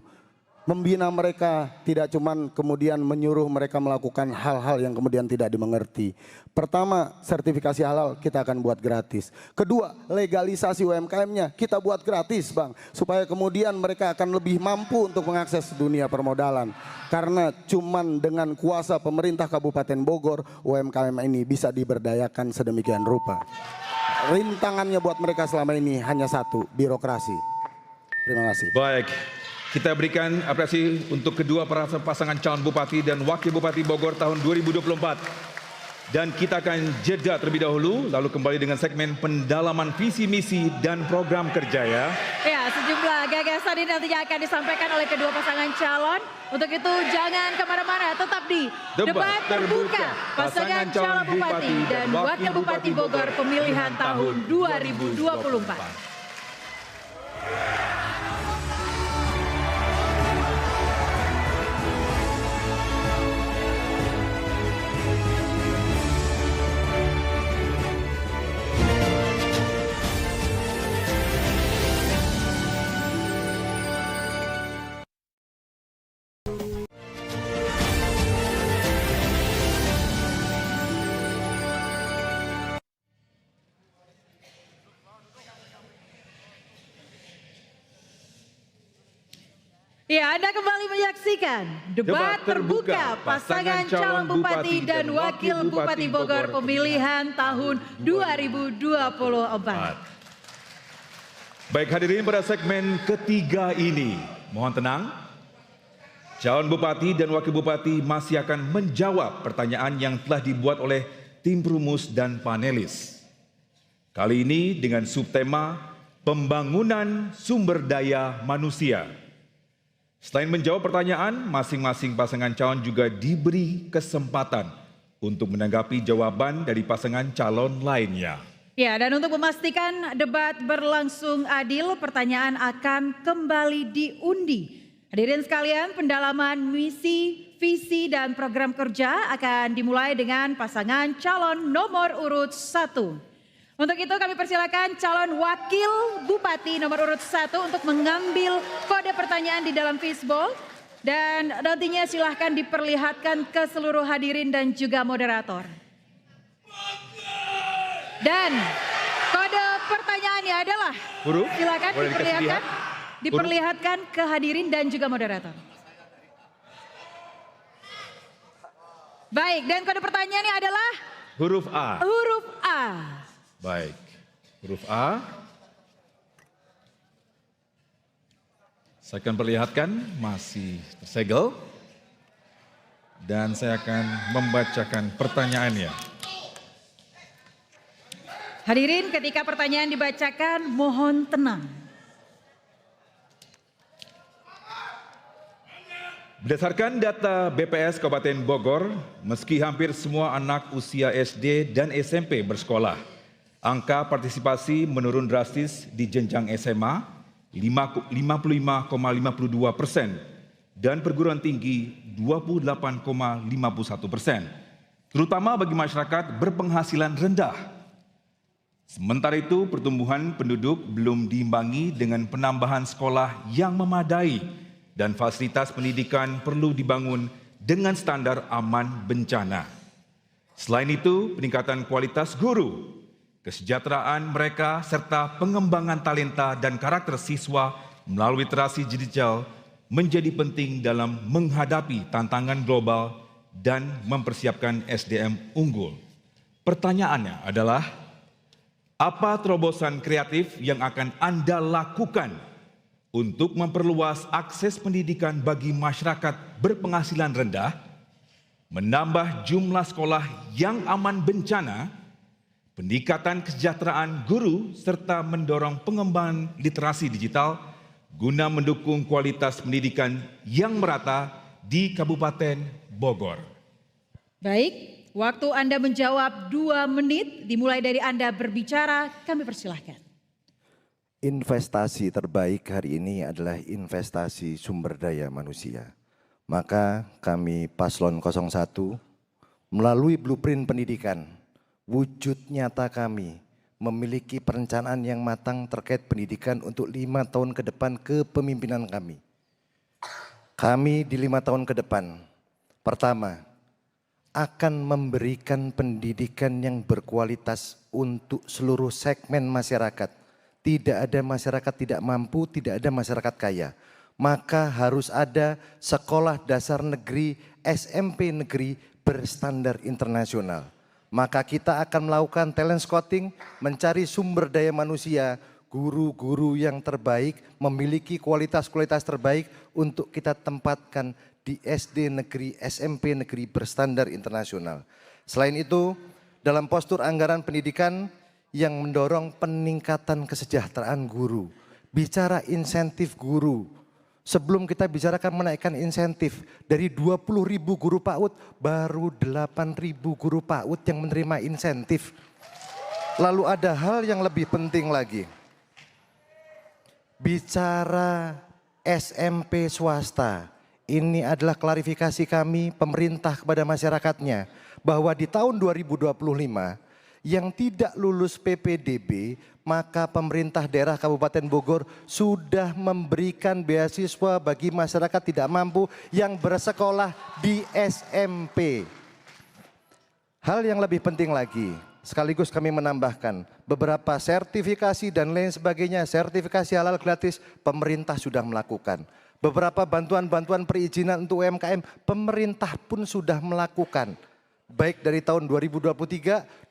I: Membina mereka tidak cuman kemudian menyuruh mereka melakukan hal-hal yang kemudian tidak dimengerti. Pertama, sertifikasi halal kita akan buat gratis. Kedua, legalisasi UMKM-nya kita buat gratis Bang. Supaya kemudian mereka akan lebih mampu untuk mengakses dunia permodalan. Karena cuman dengan kuasa pemerintah Kabupaten Bogor, UMKM ini bisa diberdayakan sedemikian rupa. Rintangannya buat mereka selama ini hanya satu, birokrasi. Terima kasih.
F: Baik. Kita berikan apresiasi untuk kedua pasangan calon bupati dan wakil bupati Bogor tahun 2024. Dan kita akan jeda terlebih dahulu, lalu kembali dengan segmen pendalaman visi misi dan program kerja ya.
E: Ya, sejumlah gagasan ini nantinya akan disampaikan oleh kedua pasangan calon. Untuk itu jangan kemana-mana, tetap di Debat Terbuka pasangan calon bupati dan wakil bupati Bogor pemilihan tahun 2024. Ya, Anda kembali menyaksikan debat terbuka pasangan calon bupati dan wakil bupati Bogor pemilihan tahun 2024.
F: Baik hadirin, pada segmen ketiga ini, mohon tenang. Calon bupati dan wakil bupati masih akan menjawab pertanyaan yang telah dibuat oleh tim rumus dan panelis. Kali ini dengan subtema pembangunan sumber daya manusia. Selain menjawab pertanyaan, masing-masing pasangan calon juga diberi kesempatan untuk menanggapi jawaban dari pasangan calon lainnya.
E: Ya, dan untuk memastikan debat berlangsung adil, pertanyaan akan kembali diundi. Hadirin sekalian, pendalaman misi, visi, dan program kerja akan dimulai dengan pasangan calon nomor urut 1. Untuk itu kami persilakan calon wakil bupati nomor urut 1 untuk mengambil kode pertanyaan di dalam fishbowl. Dan nantinya silahkan diperlihatkan ke seluruh hadirin dan juga moderator. Dan kode pertanyaannya adalah,
F: huruf,
E: silakan diperlihatkan ke hadirin dan juga moderator. Baik, dan kode pertanyaannya adalah
F: huruf A.
E: Huruf A.
F: Baik, huruf A. Saya akan perlihatkan masih tersegel. Dan saya akan membacakan pertanyaannya.
E: Hadirin, ketika pertanyaan dibacakan, mohon tenang.
F: Berdasarkan data BPS Kabupaten Bogor, meski hampir semua anak usia SD dan SMP bersekolah, angka partisipasi menurun drastis di jenjang SMA 55,52% dan perguruan tinggi 28,51%, terutama bagi masyarakat berpenghasilan rendah. Sementara itu, pertumbuhan penduduk belum diimbangi dengan penambahan sekolah yang memadai dan fasilitas pendidikan perlu dibangun dengan standar aman bencana. Selain itu, peningkatan kualitas guru, kesejahteraan mereka, serta pengembangan talenta dan karakter siswa melalui literasi digital menjadi penting dalam menghadapi tantangan global dan mempersiapkan SDM unggul. Pertanyaannya adalah, apa terobosan kreatif yang akan Anda lakukan untuk memperluas akses pendidikan bagi masyarakat berpenghasilan rendah, menambah jumlah sekolah yang aman bencana, peningkatan kesejahteraan guru, serta mendorong pengembangan literasi digital guna mendukung kualitas pendidikan yang merata di Kabupaten Bogor?
E: Baik, waktu Anda menjawab 2 menit, dimulai dari Anda berbicara, kami persilahkan.
G: Investasi terbaik hari ini adalah investasi sumber daya manusia. Maka kami Paslon 01 melalui blueprint pendidikan, wujud nyata kami memiliki perencanaan yang matang terkait pendidikan untuk 5 tahun ke depan kepemimpinan kami. Kami di 5 tahun ke depan, pertama, akan memberikan pendidikan yang berkualitas untuk seluruh segmen masyarakat. Tidak ada masyarakat tidak mampu, tidak ada masyarakat kaya. Maka harus ada sekolah dasar negeri, SMP negeri berstandar internasional. Maka kita akan melakukan talent scouting, mencari sumber daya manusia, guru-guru yang terbaik, memiliki kualitas-kualitas terbaik untuk kita tempatkan di SD negeri, SMP negeri berstandar internasional. Selain itu, dalam postur anggaran pendidikan yang mendorong peningkatan kesejahteraan guru. Bicara insentif guru, sebelum kita bicarakan menaikkan insentif dari 20.000 guru PAUD, baru 8.000 guru PAUD yang menerima insentif. Lalu ada hal yang lebih penting lagi. Bicara SMP swasta, ini adalah klarifikasi kami pemerintah kepada masyarakatnya bahwa di tahun 2025 yang tidak lulus PPDB, maka pemerintah daerah Kabupaten Bogor sudah memberikan beasiswa bagi masyarakat tidak mampu yang bersekolah di SMP. Hal yang lebih penting lagi, sekaligus kami menambahkan beberapa sertifikasi dan lain sebagainya, sertifikasi halal gratis pemerintah sudah melakukan. Beberapa bantuan-bantuan perizinan untuk UMKM pemerintah pun sudah melakukan. Baik dari tahun 2023,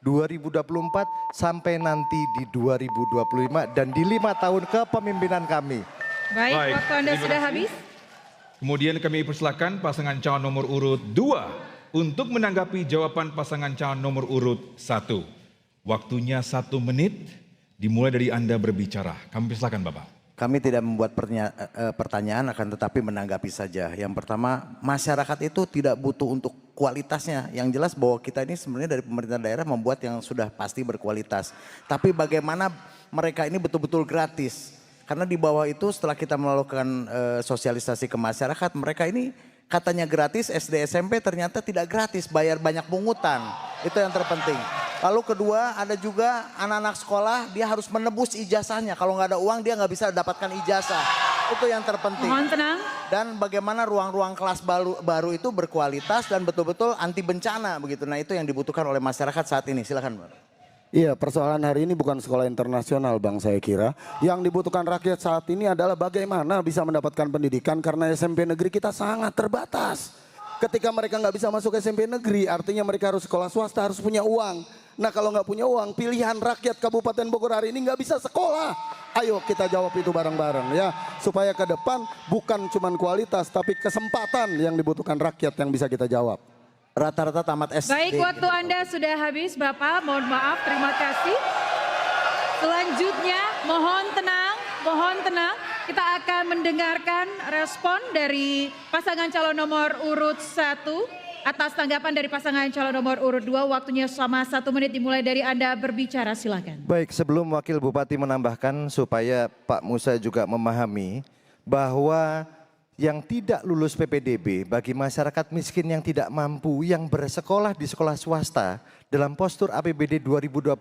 G: 2024 sampai nanti di 2025 dan di 5 tahun kepemimpinan kami.
E: Baik, waktu Anda
F: terima
E: sudah
F: kasih.
E: habis.
F: Kemudian kami persilakan pasangan calon nomor urut 2 untuk menanggapi jawaban pasangan calon nomor urut 1. Waktunya 1 menit dimulai dari Anda berbicara. Kami persilakan Bapak.
J: Kami tidak membuat pertanyaan, akan tetapi menanggapi saja. Yang pertama, masyarakat itu tidak butuh untuk kualitasnya. Yang jelas bahwa kita ini sebenarnya dari pemerintah daerah membuat yang sudah pasti berkualitas. Tapi bagaimana mereka ini betul-betul gratis. Karena di bawah itu setelah kita melakukan sosialisasi ke masyarakat, mereka ini katanya gratis, SD SMP ternyata tidak gratis, bayar banyak pungutan. Itu yang terpenting. Lalu kedua, ada juga anak-anak sekolah dia harus menebus ijazahnya. Kalau nggak ada uang dia nggak bisa dapatkan ijazah. Itu yang terpenting.
E: Mohon tenang.
J: Dan bagaimana ruang-ruang kelas baru itu berkualitas dan betul-betul anti bencana begitu. Nah itu yang dibutuhkan oleh masyarakat saat ini. Silakan Pak.
I: Iya, persoalan hari ini bukan sekolah internasional Bang, saya kira. Yang dibutuhkan rakyat saat ini adalah bagaimana bisa mendapatkan pendidikan karena SMP negeri kita sangat terbatas. Ketika mereka nggak bisa masuk SMP negeri, artinya mereka harus sekolah swasta, harus punya uang. Nah kalau nggak punya uang, pilihan rakyat Kabupaten Bogor hari ini nggak bisa sekolah. Ayo kita jawab itu bareng-bareng ya. Supaya ke depan bukan cuma kualitas, tapi kesempatan yang dibutuhkan rakyat yang bisa kita jawab.
J: Rata-rata tamat SD.
E: Baik, waktu Anda sudah habis Bapak, mohon maaf, terima kasih. Selanjutnya mohon tenang. Kita akan mendengarkan respon dari pasangan calon nomor urut 1 atas tanggapan dari pasangan calon nomor urut 2. Waktunya sama 1 menit dimulai dari Anda berbicara, silakan.
G: Baik, sebelum Wakil Bupati menambahkan supaya Pak Musa juga memahami bahwa yang tidak lulus PPDB bagi masyarakat miskin yang tidak mampu yang bersekolah di sekolah swasta dalam postur APBD 2025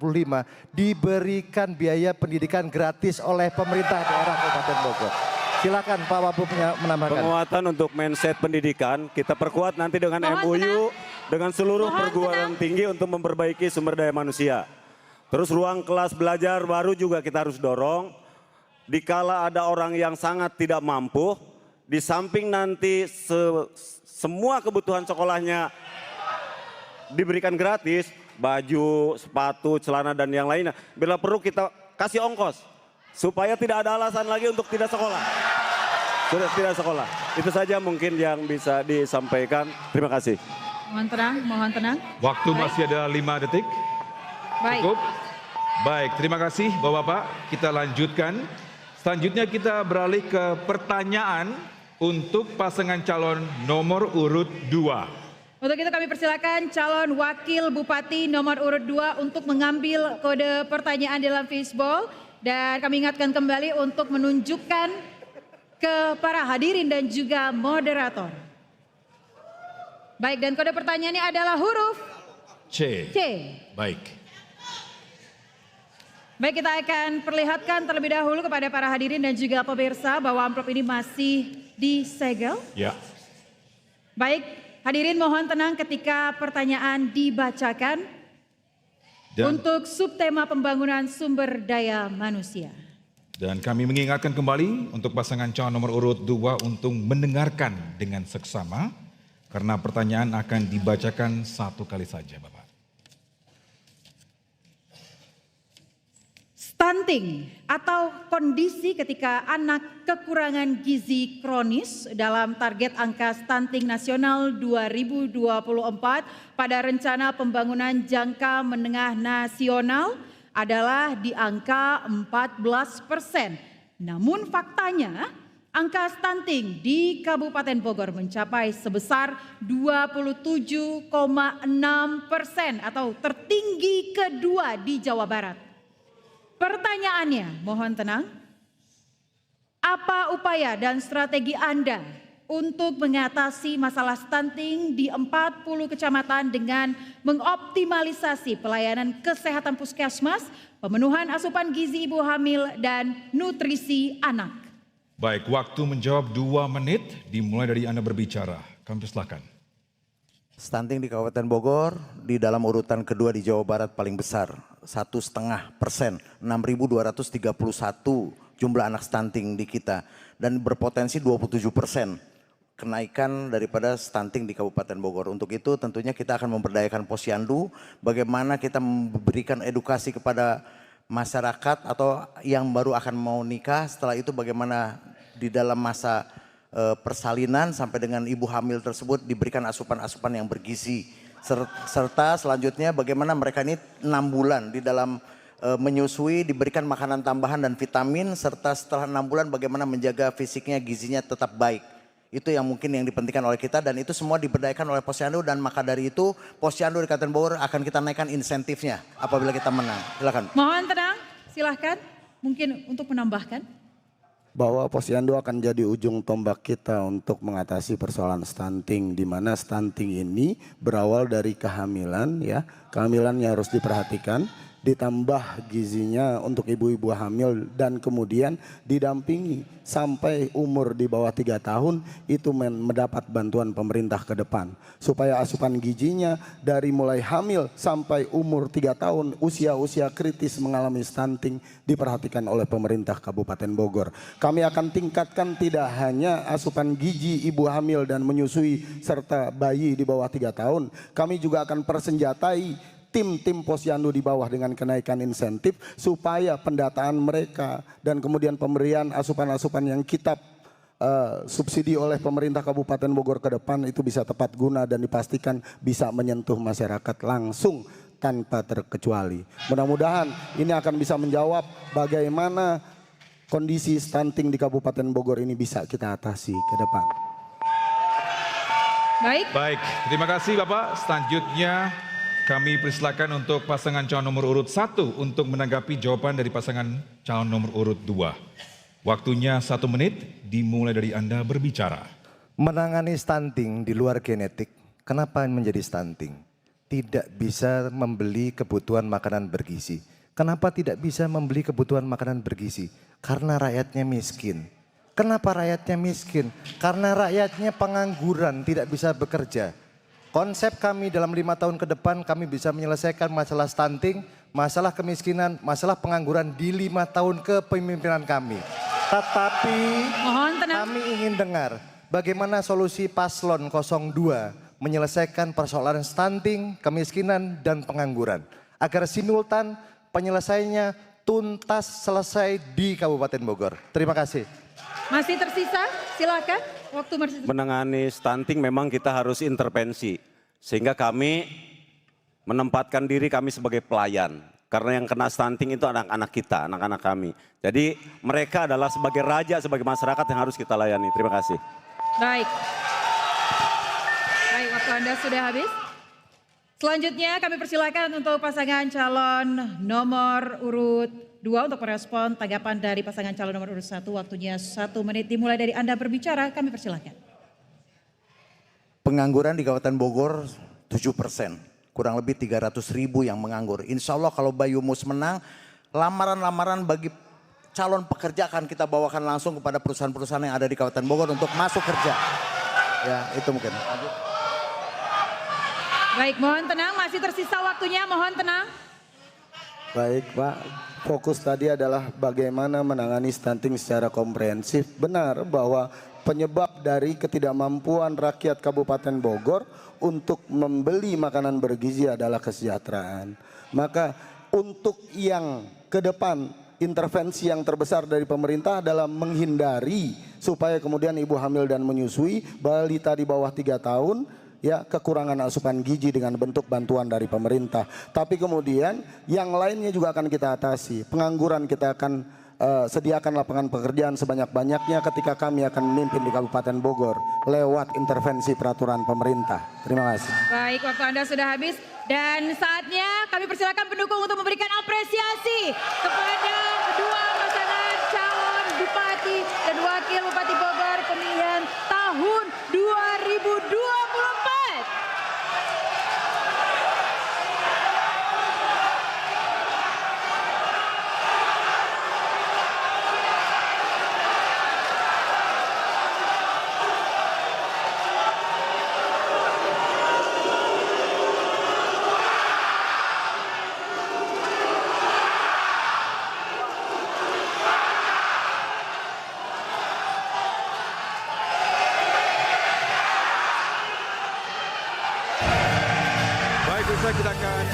G: diberikan biaya pendidikan gratis oleh pemerintah daerah Kabupaten Bogor. Silakan Pak Wabub menambahkan.
H: Penguatan untuk mindset pendidikan kita perkuat nanti dengan MOU dengan seluruh perguruan tinggi untuk memperbaiki sumber daya manusia. Terus ruang kelas belajar baru juga kita harus dorong. Dikala ada orang yang sangat tidak mampu, di samping nanti semua kebutuhan sekolahnya diberikan gratis, baju, sepatu, celana dan yang lainnya. Bila perlu kita kasih ongkos supaya tidak ada alasan lagi untuk tidak sekolah. Sudah tidak sekolah. Itu saja mungkin yang bisa disampaikan. Terima kasih.
E: Mohon tenang.
F: Waktu masih ada 5 detik.
E: Baik.
F: Cukup. Baik, terima kasih Bapak-Bapak. Kita lanjutkan. Selanjutnya kita beralih ke pertanyaan untuk pasangan calon nomor urut 2.
E: Untuk itu kami persilakan calon wakil bupati nomor urut 2 untuk mengambil kode pertanyaan dalam fishbowl. Dan kami ingatkan kembali untuk menunjukkan ke para hadirin dan juga moderator. Baik, dan kode pertanyaannya adalah huruf
F: C.
E: C.
F: Baik.
E: Baik, kita akan perlihatkan terlebih dahulu kepada para hadirin dan juga pemirsa bahwa amplop ini masih disegel.
F: Ya.
E: Baik, hadirin mohon tenang ketika pertanyaan dibacakan. Untuk subtema pembangunan sumber daya manusia.
F: Dan kami mengingatkan kembali untuk pasangan calon nomor urut 2 untuk mendengarkan dengan seksama. Karena pertanyaan akan dibacakan 1 kali saja Bapak.
E: Stunting atau kondisi ketika anak kekurangan gizi kronis dalam target angka stunting nasional 2024 pada rencana pembangunan jangka menengah nasional adalah di angka 14%. Namun faktanya angka stunting di Kabupaten Bogor mencapai sebesar 27,6% atau tertinggi kedua di Jawa Barat. Pertanyaannya, mohon tenang. Apa upaya dan strategi Anda untuk mengatasi masalah stunting di 40 kecamatan dengan mengoptimalisasi pelayanan kesehatan puskesmas, pemenuhan asupan gizi ibu hamil, dan nutrisi anak?
F: Baik, waktu menjawab 2 menit dimulai dari Anda berbicara. Kami persilakan.
J: Stunting di Kabupaten Bogor di dalam urutan kedua di Jawa Barat paling besar, 1,5%, 6.231 jumlah anak stunting di kita dan berpotensi 27% kenaikan daripada stunting di Kabupaten Bogor. Untuk itu tentunya kita akan memberdayakan Posyandu, bagaimana kita memberikan edukasi kepada masyarakat atau yang baru akan mau nikah, setelah itu bagaimana di dalam masa persalinan sampai dengan ibu hamil tersebut diberikan asupan-asupan yang bergizi. Serta selanjutnya bagaimana mereka ini 6 bulan di dalam menyusui diberikan makanan tambahan dan vitamin, serta setelah 6 bulan bagaimana menjaga fisiknya, gizinya tetap baik. Itu yang mungkin yang dipentingkan oleh kita dan itu semua diberdayakan oleh Posyandu dan maka dari itu Posyandu di Kabupaten Bogor akan kita naikkan insentifnya apabila kita menang. Silakan.
E: Mohon tenang, silahkan mungkin untuk menambahkan.
I: Bahwa Posyandu akan jadi ujung tombak kita untuk mengatasi persoalan stunting, di mana stunting ini berawal dari kehamilan, ya, kehamilan yang harus diperhatikan, ditambah gizinya untuk ibu-ibu hamil dan kemudian didampingi sampai umur di bawah 3 tahun itu mendapat bantuan pemerintah ke depan supaya asupan gizinya dari mulai hamil sampai umur 3 tahun usia-usia kritis mengalami stunting diperhatikan oleh pemerintah Kabupaten Bogor. Kami akan tingkatkan tidak hanya asupan gizi ibu hamil dan menyusui serta bayi di bawah 3 tahun, kami juga akan persenjatai tim-tim Posyandu di bawah dengan kenaikan insentif supaya pendataan mereka dan kemudian pemberian asupan-asupan yang kita subsidi oleh pemerintah Kabupaten Bogor ke depan itu bisa tepat guna dan dipastikan bisa menyentuh masyarakat langsung tanpa terkecuali. Mudah-mudahan ini akan bisa menjawab bagaimana kondisi stunting di Kabupaten Bogor ini bisa kita atasi ke depan.
F: Baik, terima kasih Bapak. Selanjutnya kami persilakan untuk pasangan calon nomor urut 1 untuk menanggapi jawaban dari pasangan calon nomor urut 2. Waktunya 1 menit, dimulai dari Anda berbicara.
G: Menangani stunting di luar genetik, kenapa menjadi stunting? Tidak bisa membeli kebutuhan makanan bergizi. Kenapa tidak bisa membeli kebutuhan makanan bergizi? Karena rakyatnya miskin. Kenapa rakyatnya miskin? Karena rakyatnya pengangguran, tidak bisa bekerja. Konsep kami dalam 5 tahun ke depan kami bisa menyelesaikan masalah stunting, masalah kemiskinan, masalah pengangguran di 5 tahun kepemimpinan kami. Tetapi kami ingin dengar bagaimana solusi paslon 02 menyelesaikan persoalan stunting, kemiskinan, dan pengangguran. Agar simultan penyelesaiannya tuntas selesai di Kabupaten Bogor. Terima kasih.
E: Masih tersisa, silakan. Waktu masih tersisa.
H: Menangani stunting memang kita harus intervensi. Sehingga kami menempatkan diri kami sebagai pelayan. Karena yang kena stunting itu anak-anak kita, anak-anak kami. Jadi mereka adalah sebagai raja, sebagai masyarakat yang harus kita layani. Terima kasih.
E: Baik. Baik, waktu Anda sudah habis. Selanjutnya kami persilakan untuk pasangan calon nomor urut 2 untuk merespon tanggapan dari pasangan calon nomor urut 1. Waktunya 1 menit dimulai dari Anda berbicara, kami persilakan.
J: Pengangguran di Kabupaten Bogor 7%, kurang lebih 300.000 yang menganggur. Insya Allah kalau Bayu Mus menang, lamaran-lamaran bagi calon pekerja akan kita bawakan langsung kepada perusahaan-perusahaan yang ada di Kabupaten Bogor untuk masuk kerja. Ya itu mungkin.
E: Baik, mohon tenang, masih tersisa waktunya, mohon tenang.
I: Baik Pak, fokus tadi adalah bagaimana menangani stunting secara komprehensif. Benar bahwa penyebab dari ketidakmampuan rakyat Kabupaten Bogor untuk membeli makanan bergizi adalah kesejahteraan. Maka untuk yang ke depan intervensi yang terbesar dari pemerintah adalah menghindari supaya kemudian ibu hamil dan menyusui, balita di bawah 3 tahun ya kekurangan asupan gizi dengan bentuk bantuan dari pemerintah. Tapi kemudian yang lainnya juga akan kita atasi. Pengangguran kita akan sediakan lapangan pekerjaan sebanyak-banyaknya ketika kami akan memimpin di Kabupaten Bogor lewat intervensi peraturan pemerintah. Terima kasih.
E: Baik, waktu Anda sudah habis dan saatnya kami persilakan pendukung untuk memberikan apresiasi kepada kedua pasangan calon Bupati dan Wakil Bupati Bogor pemilihan tahun 2024.
F: pemirsa kita akan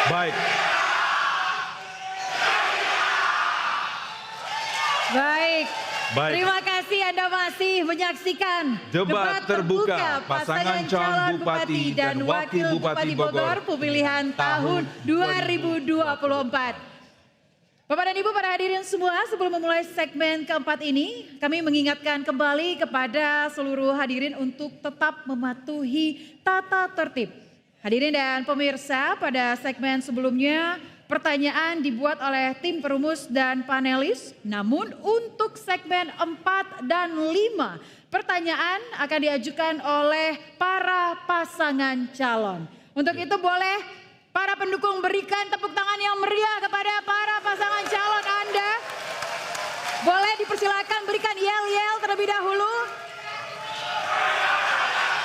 F: baik.
E: Baik. Terima kasih Anda masih menyaksikan
F: Debat terbuka pasangan calon bupati dan wakil bupati Bogor pemilihan tahun
E: 2024. Bapak dan Ibu para hadirin semua, sebelum memulai segmen keempat ini, kami mengingatkan kembali kepada seluruh hadirin untuk tetap mematuhi tata tertib. Hadirin dan pemirsa, pada segmen sebelumnya pertanyaan dibuat oleh tim perumus dan panelis, namun untuk segmen 4 dan 5, pertanyaan akan diajukan oleh para pasangan calon. Untuk itu boleh para pendukung berikan tepuk tangan yang meriah kepada para pasangan calon Anda. Boleh dipersilakan berikan yel-yel terlebih dahulu.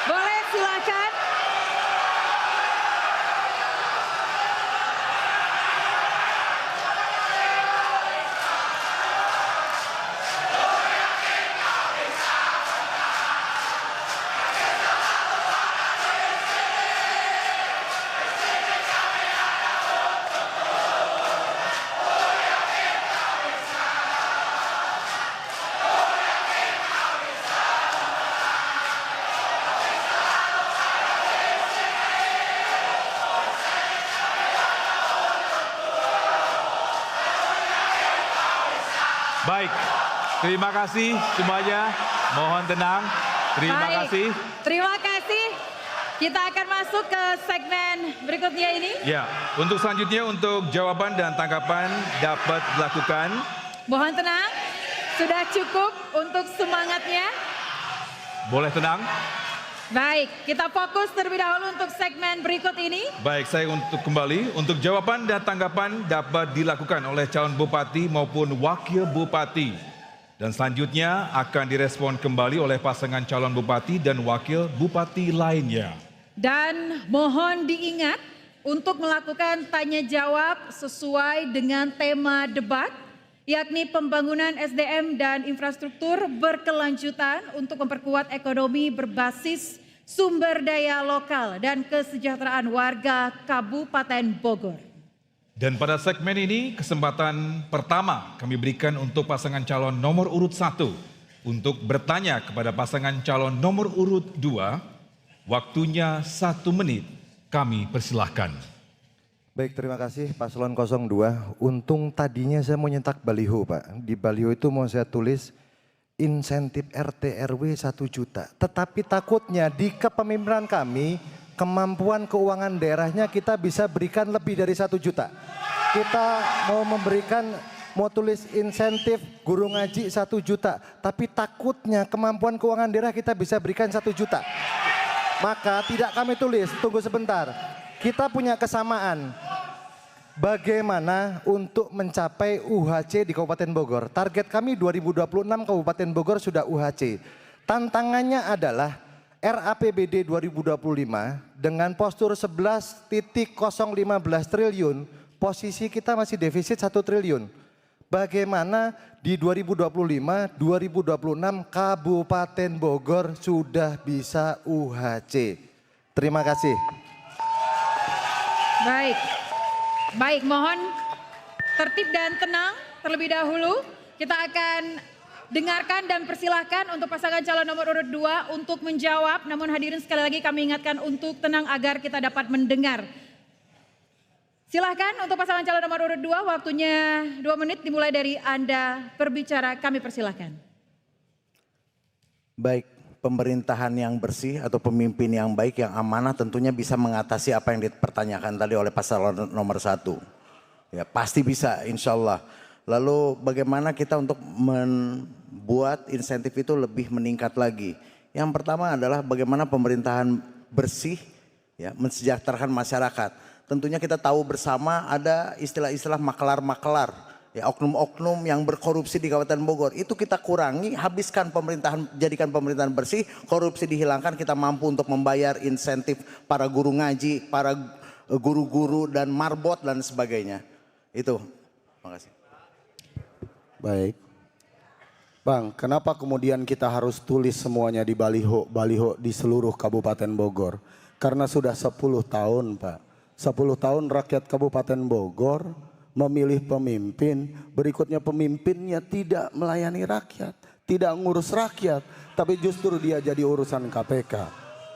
E: Boleh, silakan.
F: baik. Terima kasih semuanya. Mohon tenang. Terima kasih.
E: Terima kasih. Kita akan masuk ke segmen berikutnya ini.
F: Ya, untuk selanjutnya untuk jawaban dan tanggapan dapat dilakukan.
E: Mohon tenang. Sudah cukup untuk semangatnya.
F: Boleh tenang.
E: Baik, kita fokus terlebih dahulu untuk segmen berikut ini.
F: Baik, saya untuk kembali. Untuk jawaban dan tanggapan dapat dilakukan oleh calon bupati maupun wakil bupati. Dan selanjutnya akan direspon kembali oleh pasangan calon bupati dan wakil bupati lainnya.
E: Dan mohon diingat untuk melakukan tanya jawab sesuai dengan tema debat, yakni pembangunan SDM dan infrastruktur berkelanjutan untuk memperkuat ekonomi berbasis sumber daya lokal dan kesejahteraan warga Kabupaten Bogor.
F: Dan pada segmen ini kesempatan pertama kami berikan untuk pasangan calon nomor urut 1 untuk bertanya kepada pasangan calon nomor urut 2. Waktunya 1 menit, kami persilahkan.
G: Baik, terima kasih Paslon 02. Untung tadinya saya mau nyetak baliho Pak. Di baliho itu mau saya tulis insentif RT RW 1 juta. Tetapi takutnya di kepemimpinan kami, kemampuan keuangan daerahnya kita bisa berikan lebih dari 1 juta. Kita mau tulis insentif guru ngaji 1 juta. Tapi takutnya kemampuan keuangan daerah kita bisa berikan 1 juta. Maka tidak kami tulis, tunggu sebentar. Kita punya kesamaan. Bagaimana untuk mencapai UHC di Kabupaten Bogor? Target kami 2026 Kabupaten Bogor sudah UHC. Tantangannya adalah RAPBD 2025 dengan postur 11,015 triliun, posisi kita masih defisit 1 triliun. Bagaimana di 2025-2026 Kabupaten Bogor sudah bisa UHC? Terima kasih.
E: Baik, mohon tertib dan tenang terlebih dahulu. Kita akan dengarkan dan persilahkan untuk pasangan calon nomor urut 2 untuk menjawab. Namun hadirin sekali lagi kami ingatkan untuk tenang agar kita dapat mendengar. Silahkan untuk pasangan calon nomor urut 2, waktunya 2 menit dimulai dari Anda berbicara, kami persilahkan.
J: Baik, pemerintahan yang bersih atau pemimpin yang baik, yang amanah tentunya bisa mengatasi apa yang dipertanyakan tadi oleh paslon nomor 1. Ya pasti bisa insya Allah. Lalu bagaimana kita untuk membuat insentif itu lebih meningkat lagi. Yang pertama adalah bagaimana pemerintahan bersih, ya, mensejahterakan masyarakat. Tentunya kita tahu bersama ada istilah-istilah makelar-makelar ya oknum-oknum yang berkorupsi di Kabupaten Bogor itu kita kurangi, habiskan pemerintahan, jadikan pemerintahan bersih, korupsi dihilangkan, kita mampu untuk membayar insentif para guru ngaji, para guru-guru dan marbot dan sebagainya. Itu. Makasih.
I: Baik. Bang, kenapa kemudian kita harus tulis semuanya di baliho di seluruh Kabupaten Bogor? Karena sudah 10 tahun Pak. 10 tahun rakyat Kabupaten Bogor memilih pemimpin, berikutnya pemimpinnya tidak melayani rakyat, tidak ngurus rakyat, tapi justru dia jadi urusan KPK.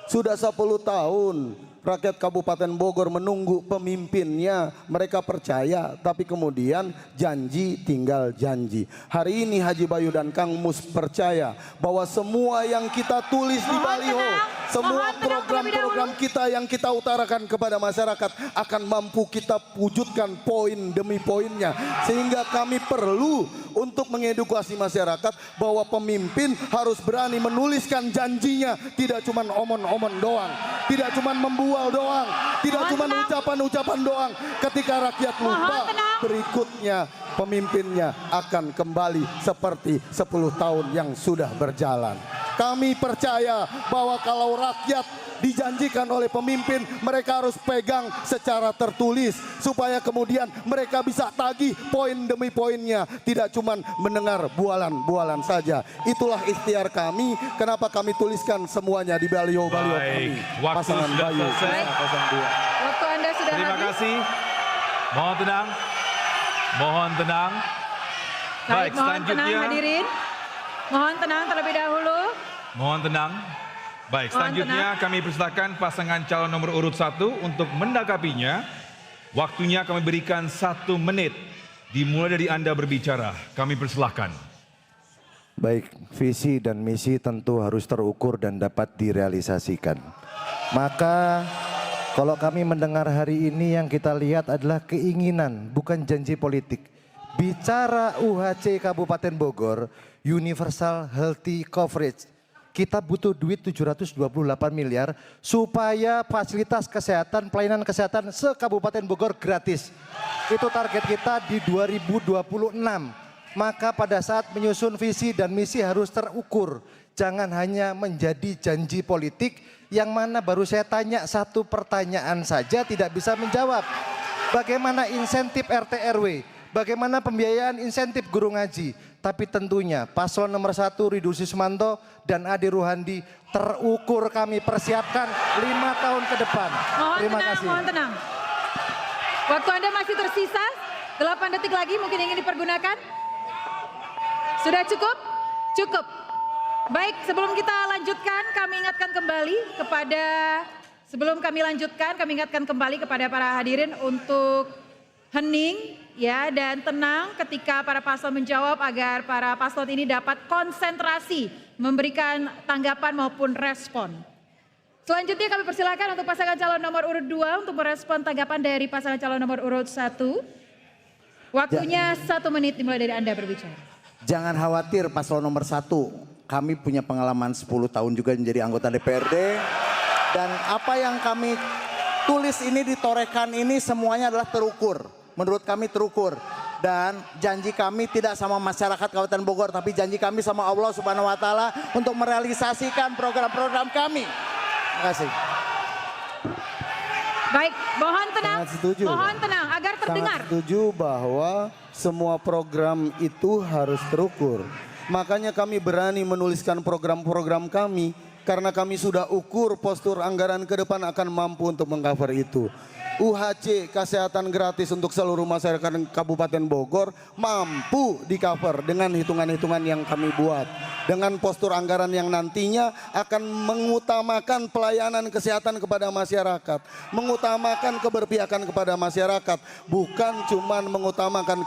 I: Sudah 10 tahun rakyat Kabupaten Bogor menunggu pemimpinnya, mereka percaya, tapi kemudian janji tinggal janji. Hari ini Haji Bayu dan Kang Mus percaya bahwa semua yang kita tulis di baliho, semua program-program kita yang kita utarakan kepada masyarakat akan mampu kita wujudkan poin demi poinnya. Sehingga kami perlu untuk mengedukasi masyarakat bahwa pemimpin harus berani menuliskan janjinya, tidak cuma omon-omon doang, tidak cuma membuat doang, tidak cuma ucapan-ucapan doang. Ketika rakyat lupa, berikutnya pemimpinnya akan kembali seperti 10 tahun yang sudah berjalan. Kami percaya bahwa kalau rakyat dijanjikan oleh pemimpin, mereka harus pegang secara tertulis supaya kemudian mereka bisa tagih poin demi poinnya, tidak cuma mendengar bualan-bualan saja. Itulah ikhtiar kami, kenapa kami tuliskan semuanya di baliho-baliho kami.
F: Waktu
I: Pasangan
F: sudah
I: Bayu
F: selesai.
I: 02.
E: Waktu Anda sudah
F: Terima
E: habis.
F: kasih. Mohon tenang. Mohon tenang.
E: Baik, mohon tenang hadirin. Mohon tenang terlebih dahulu.
F: Mohon tenang. Baik,
E: Mohon
F: selanjutnya kami persilakan pasangan calon nomor urut 1 untuk menanggapinya. Waktunya kami berikan 1 menit. Dimulai dari Anda berbicara. Kami persilahkan.
G: Baik, visi dan misi tentu harus terukur dan dapat direalisasikan. Maka kalau kami mendengar hari ini yang kita lihat adalah keinginan, bukan janji politik. Bicara UHC Kabupaten Bogor, Universal Healthy Coverage. Kita butuh duit 728 miliar supaya fasilitas kesehatan, pelayanan kesehatan se-Kabupaten Bogor gratis. Itu target kita di 2026. Maka pada saat menyusun visi dan misi harus terukur. Jangan hanya menjadi janji politik yang mana baru saya tanya 1 pertanyaan saja tidak bisa menjawab. Bagaimana insentif RT RW? Bagaimana pembiayaan insentif guru ngaji? Tapi tentunya paslon nomor 1 Ridho Susmanto dan Ade Ruhandi terukur kami persiapkan 5 tahun ke depan. Terima kasih.
E: Mohon tenang. Waktu Anda masih tersisa 8 detik lagi, mungkin ingin dipergunakan. Sudah cukup? Cukup. Baik, sebelum kita lanjutkan, kami ingatkan kembali kepada para hadirin untuk hening ya dan tenang ketika para paslon menjawab agar para paslon ini dapat konsentrasi memberikan tanggapan maupun respon. Selanjutnya kami persilakan untuk pasangan calon nomor urut 2 untuk merespon tanggapan dari pasangan calon nomor urut 1. Waktunya 1 menit dimulai dari Anda berbicara.
J: Jangan khawatir paslon nomor 1. Kami punya pengalaman 10 tahun juga menjadi anggota DPRD. Dan apa yang kami tulis ini, ditorehkan ini semuanya adalah terukur. Menurut kami terukur. Dan janji kami tidak sama masyarakat Kabupaten Bogor, tapi janji kami sama Allah Subhanahu wa Ta'ala untuk merealisasikan program-program kami. Terima kasih.
E: Baik, mohon tenang.
I: Sangat setuju.
E: Mohon tenang agar terdengar.
I: Sangat setuju bahwa semua program itu harus terukur. Makanya kami berani menuliskan program-program kami karena kami sudah ukur postur anggaran ke depan akan mampu untuk mengcover itu. UHC kesehatan gratis untuk seluruh masyarakat Kabupaten Bogor mampu di-cover dengan hitungan-hitungan yang kami buat. Dengan postur anggaran yang nantinya akan mengutamakan pelayanan kesehatan kepada masyarakat. Mengutamakan keberpihakan kepada masyarakat. Bukan cuma mengutamakan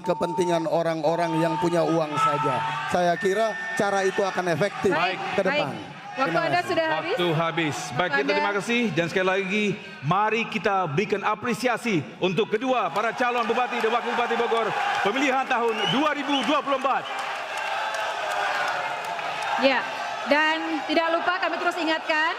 I: kepentingan orang-orang yang punya uang saja. Saya kira cara itu akan efektif ke depan.
E: Waktu Anda sudah habis.
F: Waktu habis. Baik, kita terima kasih dan sekali lagi mari kita berikan apresiasi untuk kedua para calon bupati dan wakil bupati Bogor pemilihan tahun 2024.
E: Ya, dan tidak lupa kami terus ingatkan.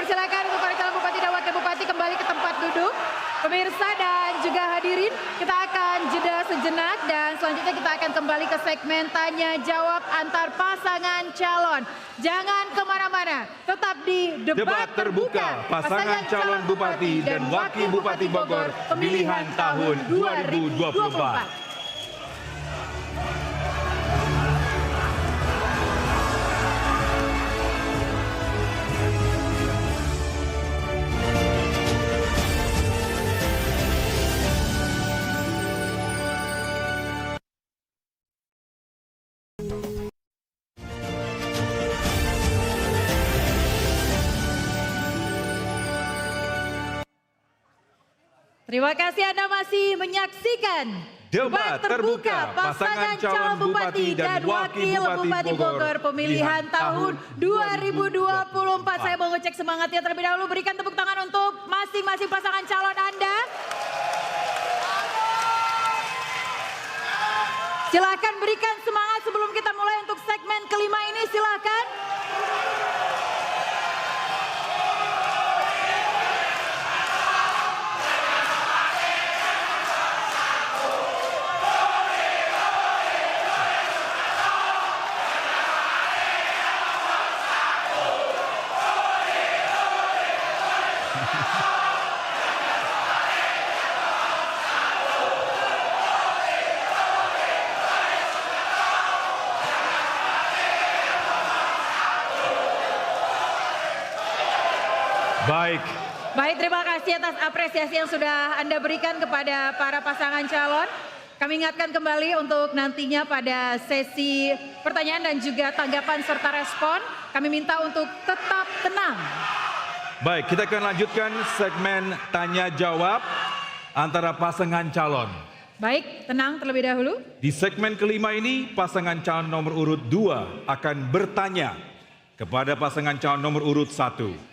E: persilakan untuk para calon bupati dan wakil bupati kembali ke tempat duduk. Pemirsa dan juga hadirin, kita akan jeda sejenak dan selanjutnya kita akan kembali ke segmen tanya jawab antar pasangan calon. Jangan kemana-mana, tetap di
F: Debat terbuka pasangan calon bupati dan wakil bupati Bogor pemilihan tahun 2024.
E: Terima kasih Anda masih menyaksikan
F: Debat terbuka pasangan calon bupati dan wakil bupati Bogor pemilihan tahun
E: 2024. Saya mau ngecek semangatnya terlebih dahulu. Berikan tepuk tangan untuk masing-masing pasangan calon Anda. Silahkan berikan semangat sebelum kita mulai untuk segmen kelima ini, silahkan. Baik, terima kasih atas apresiasi yang sudah Anda berikan kepada para pasangan calon. Kami ingatkan kembali untuk nantinya pada sesi pertanyaan dan juga tanggapan serta respon, kami minta untuk tetap tenang.
F: Baik, kita akan lanjutkan segmen tanya jawab antara pasangan calon.
E: Baik, tenang terlebih dahulu.
F: Di segmen kelima ini, pasangan calon nomor urut 2 akan bertanya kepada pasangan calon nomor urut 1.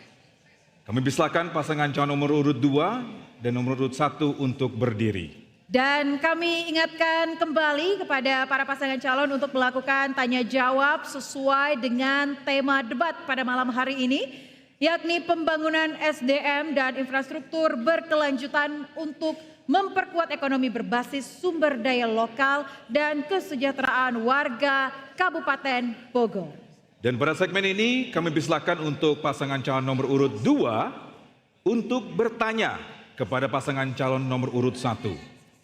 F: Kami persilakan pasangan calon nomor urut 2 dan nomor urut 1 untuk berdiri.
E: Dan kami ingatkan kembali kepada para pasangan calon untuk melakukan tanya jawab sesuai dengan tema debat pada malam hari ini, yakni pembangunan SDM dan infrastruktur berkelanjutan untuk memperkuat ekonomi berbasis sumber daya lokal dan kesejahteraan warga Kabupaten Bogor.
F: Dan pada segmen ini kami persilakan untuk pasangan calon nomor urut 2 untuk bertanya kepada pasangan calon nomor urut 1.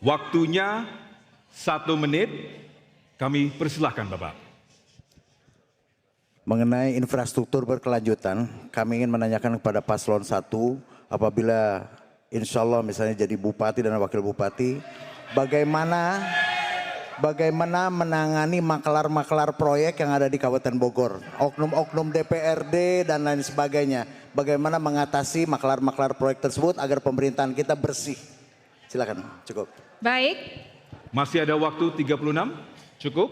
F: Waktunya 1 menit, kami persilahkan Bapak.
J: Mengenai infrastruktur berkelanjutan, kami ingin menanyakan kepada paslon 1, apabila insya Allah misalnya jadi bupati dan wakil bupati, bagaimana menangani maklar-maklar proyek yang ada di Kabupaten Bogor, oknum-oknum DPRD dan lain sebagainya. Bagaimana mengatasi maklar-maklar proyek tersebut agar pemerintahan kita bersih. Silakan, cukup.
E: Baik.
F: Masih ada waktu 36, cukup?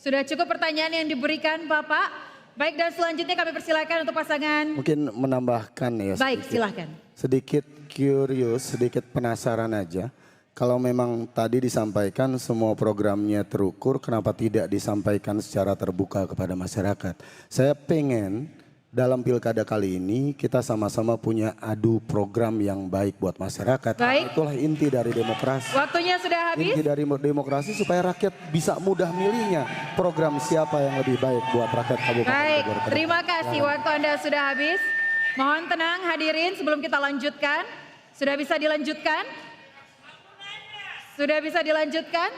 E: Sudah cukup pertanyaan yang diberikan Bapak. Baik, dan selanjutnya kami persilakan untuk pasangan.
I: Mungkin menambahkan ya.
E: Baik, silahkan.
I: Sedikit curious, sedikit penasaran aja. Kalau memang tadi disampaikan semua programnya terukur, kenapa tidak disampaikan secara terbuka kepada masyarakat? Saya pengen dalam pilkada kali ini kita sama-sama punya adu program yang baik buat masyarakat.
E: Baik.
I: Itulah inti dari demokrasi.
E: Waktunya sudah habis.
I: Inti dari demokrasi supaya rakyat bisa mudah milihnya program siapa yang lebih baik buat rakyat Kabupaten
E: Baik,
I: Bogor.
E: terima kasih. Waktu Anda sudah habis. Mohon tenang hadirin sebelum kita lanjutkan. Sudah bisa dilanjutkan? Sudah bisa dilanjutkan?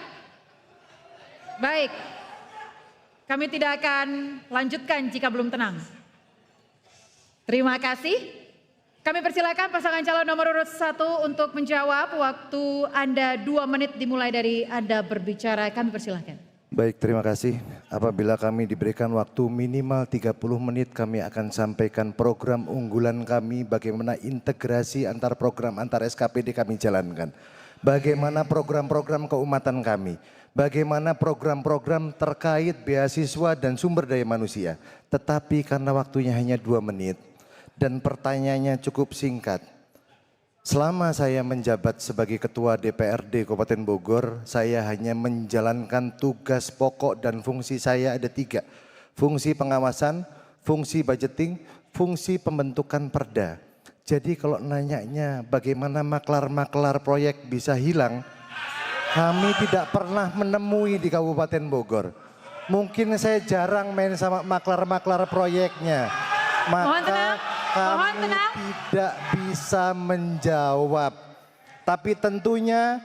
E: Baik. Kami tidak akan lanjutkan jika belum tenang. Terima kasih. Kami persilakan pasangan calon nomor urut 1 untuk menjawab. Waktu Anda 2 menit dimulai dari Anda berbicara. Kami persilakan.
G: Baik, terima kasih. Apabila kami diberikan waktu minimal 30 menit, kami akan sampaikan program unggulan kami, bagaimana integrasi antar program, antar SKPD kami jalankan. Bagaimana program-program keumatan kami, bagaimana program-program terkait beasiswa dan sumber daya manusia. Tetapi karena waktunya hanya 2 menit dan pertanyaannya cukup singkat. Selama saya menjabat sebagai Ketua DPRD Kabupaten Bogor, saya hanya menjalankan tugas pokok dan fungsi saya ada 3. Fungsi pengawasan, fungsi budgeting, fungsi pembentukan perda. Jadi kalau nanyanya bagaimana maklar-maklar proyek bisa hilang, kami tidak pernah menemui di Kabupaten Bogor. Mungkin saya jarang main sama maklar-maklar proyeknya. Maka kami tidak bisa menjawab. Tapi tentunya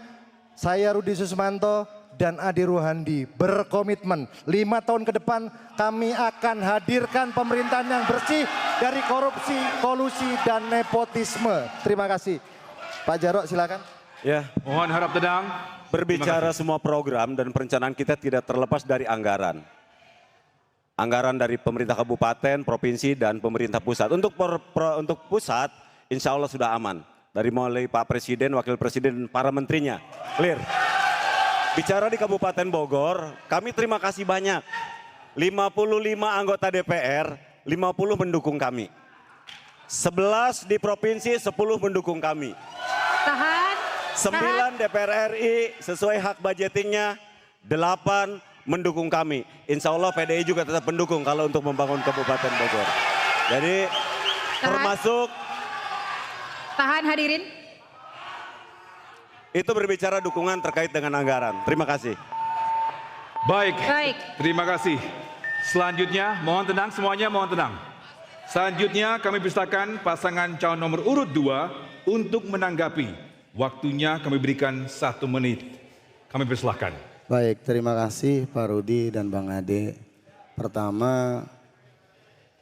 G: saya Rudi Susmanto dan Ade Ruhandi berkomitmen 5 tahun ke depan kami akan hadirkan pemerintahan yang bersih dari korupsi, kolusi dan nepotisme. Terima kasih. Pak Jarot silakan.
H: Ya,
F: Mohon harap tenang.
H: berbicara semua program dan perencanaan kita tidak terlepas dari anggaran. Anggaran dari pemerintah kabupaten, provinsi, dan pemerintah pusat. Untuk pusat, insya Allah sudah aman. Dari mulai Pak Presiden, Wakil Presiden, para menterinya. Clear. Bicara di Kabupaten Bogor, kami terima kasih banyak. 55 anggota DPR, 50 mendukung kami. 11 di provinsi, 10 mendukung kami.
E: Tahan.
H: 9 DPR RI sesuai hak budgetingnya, 8 mendukung kami. Insya Allah PDI juga tetap mendukung kalau untuk membangun Kabupaten Bogor. Jadi termasuk.
E: Tahan hadirin.
H: Itu berbicara dukungan terkait dengan anggaran. Terima kasih.
F: Baik.
E: Baik.
F: Terima kasih. Selanjutnya, mohon tenang semuanya, mohon tenang. Selanjutnya kami persilakan pasangan calon nomor urut 2 untuk menanggapi. Waktunya kami berikan 1 menit. Kami persilahkan.
I: Baik, terima kasih Pak Rudi dan Bang Ade. Pertama,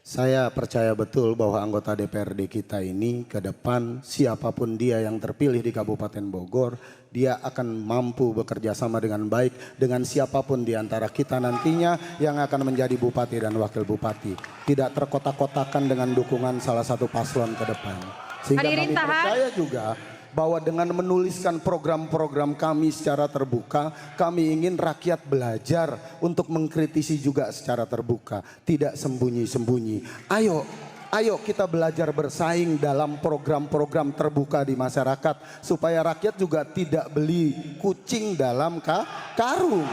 I: saya percaya betul bahwa anggota DPRD kita ini ke depan siapapun dia yang terpilih di Kabupaten Bogor, dia akan mampu bekerja sama dengan baik dengan siapapun di antara kita nantinya yang akan menjadi bupati dan wakil bupati. Tidak terkotak-kotakan dengan dukungan salah satu paslon ke depan. Sehingga
E: Hadirin,
I: kami
E: tahan.
I: percaya juga bahwa dengan menuliskan program-program kami secara terbuka, kami ingin rakyat belajar untuk mengkritisi juga secara terbuka, tidak sembunyi-sembunyi. Ayo kita belajar bersaing dalam program-program terbuka di masyarakat supaya rakyat juga tidak beli kucing dalam karung.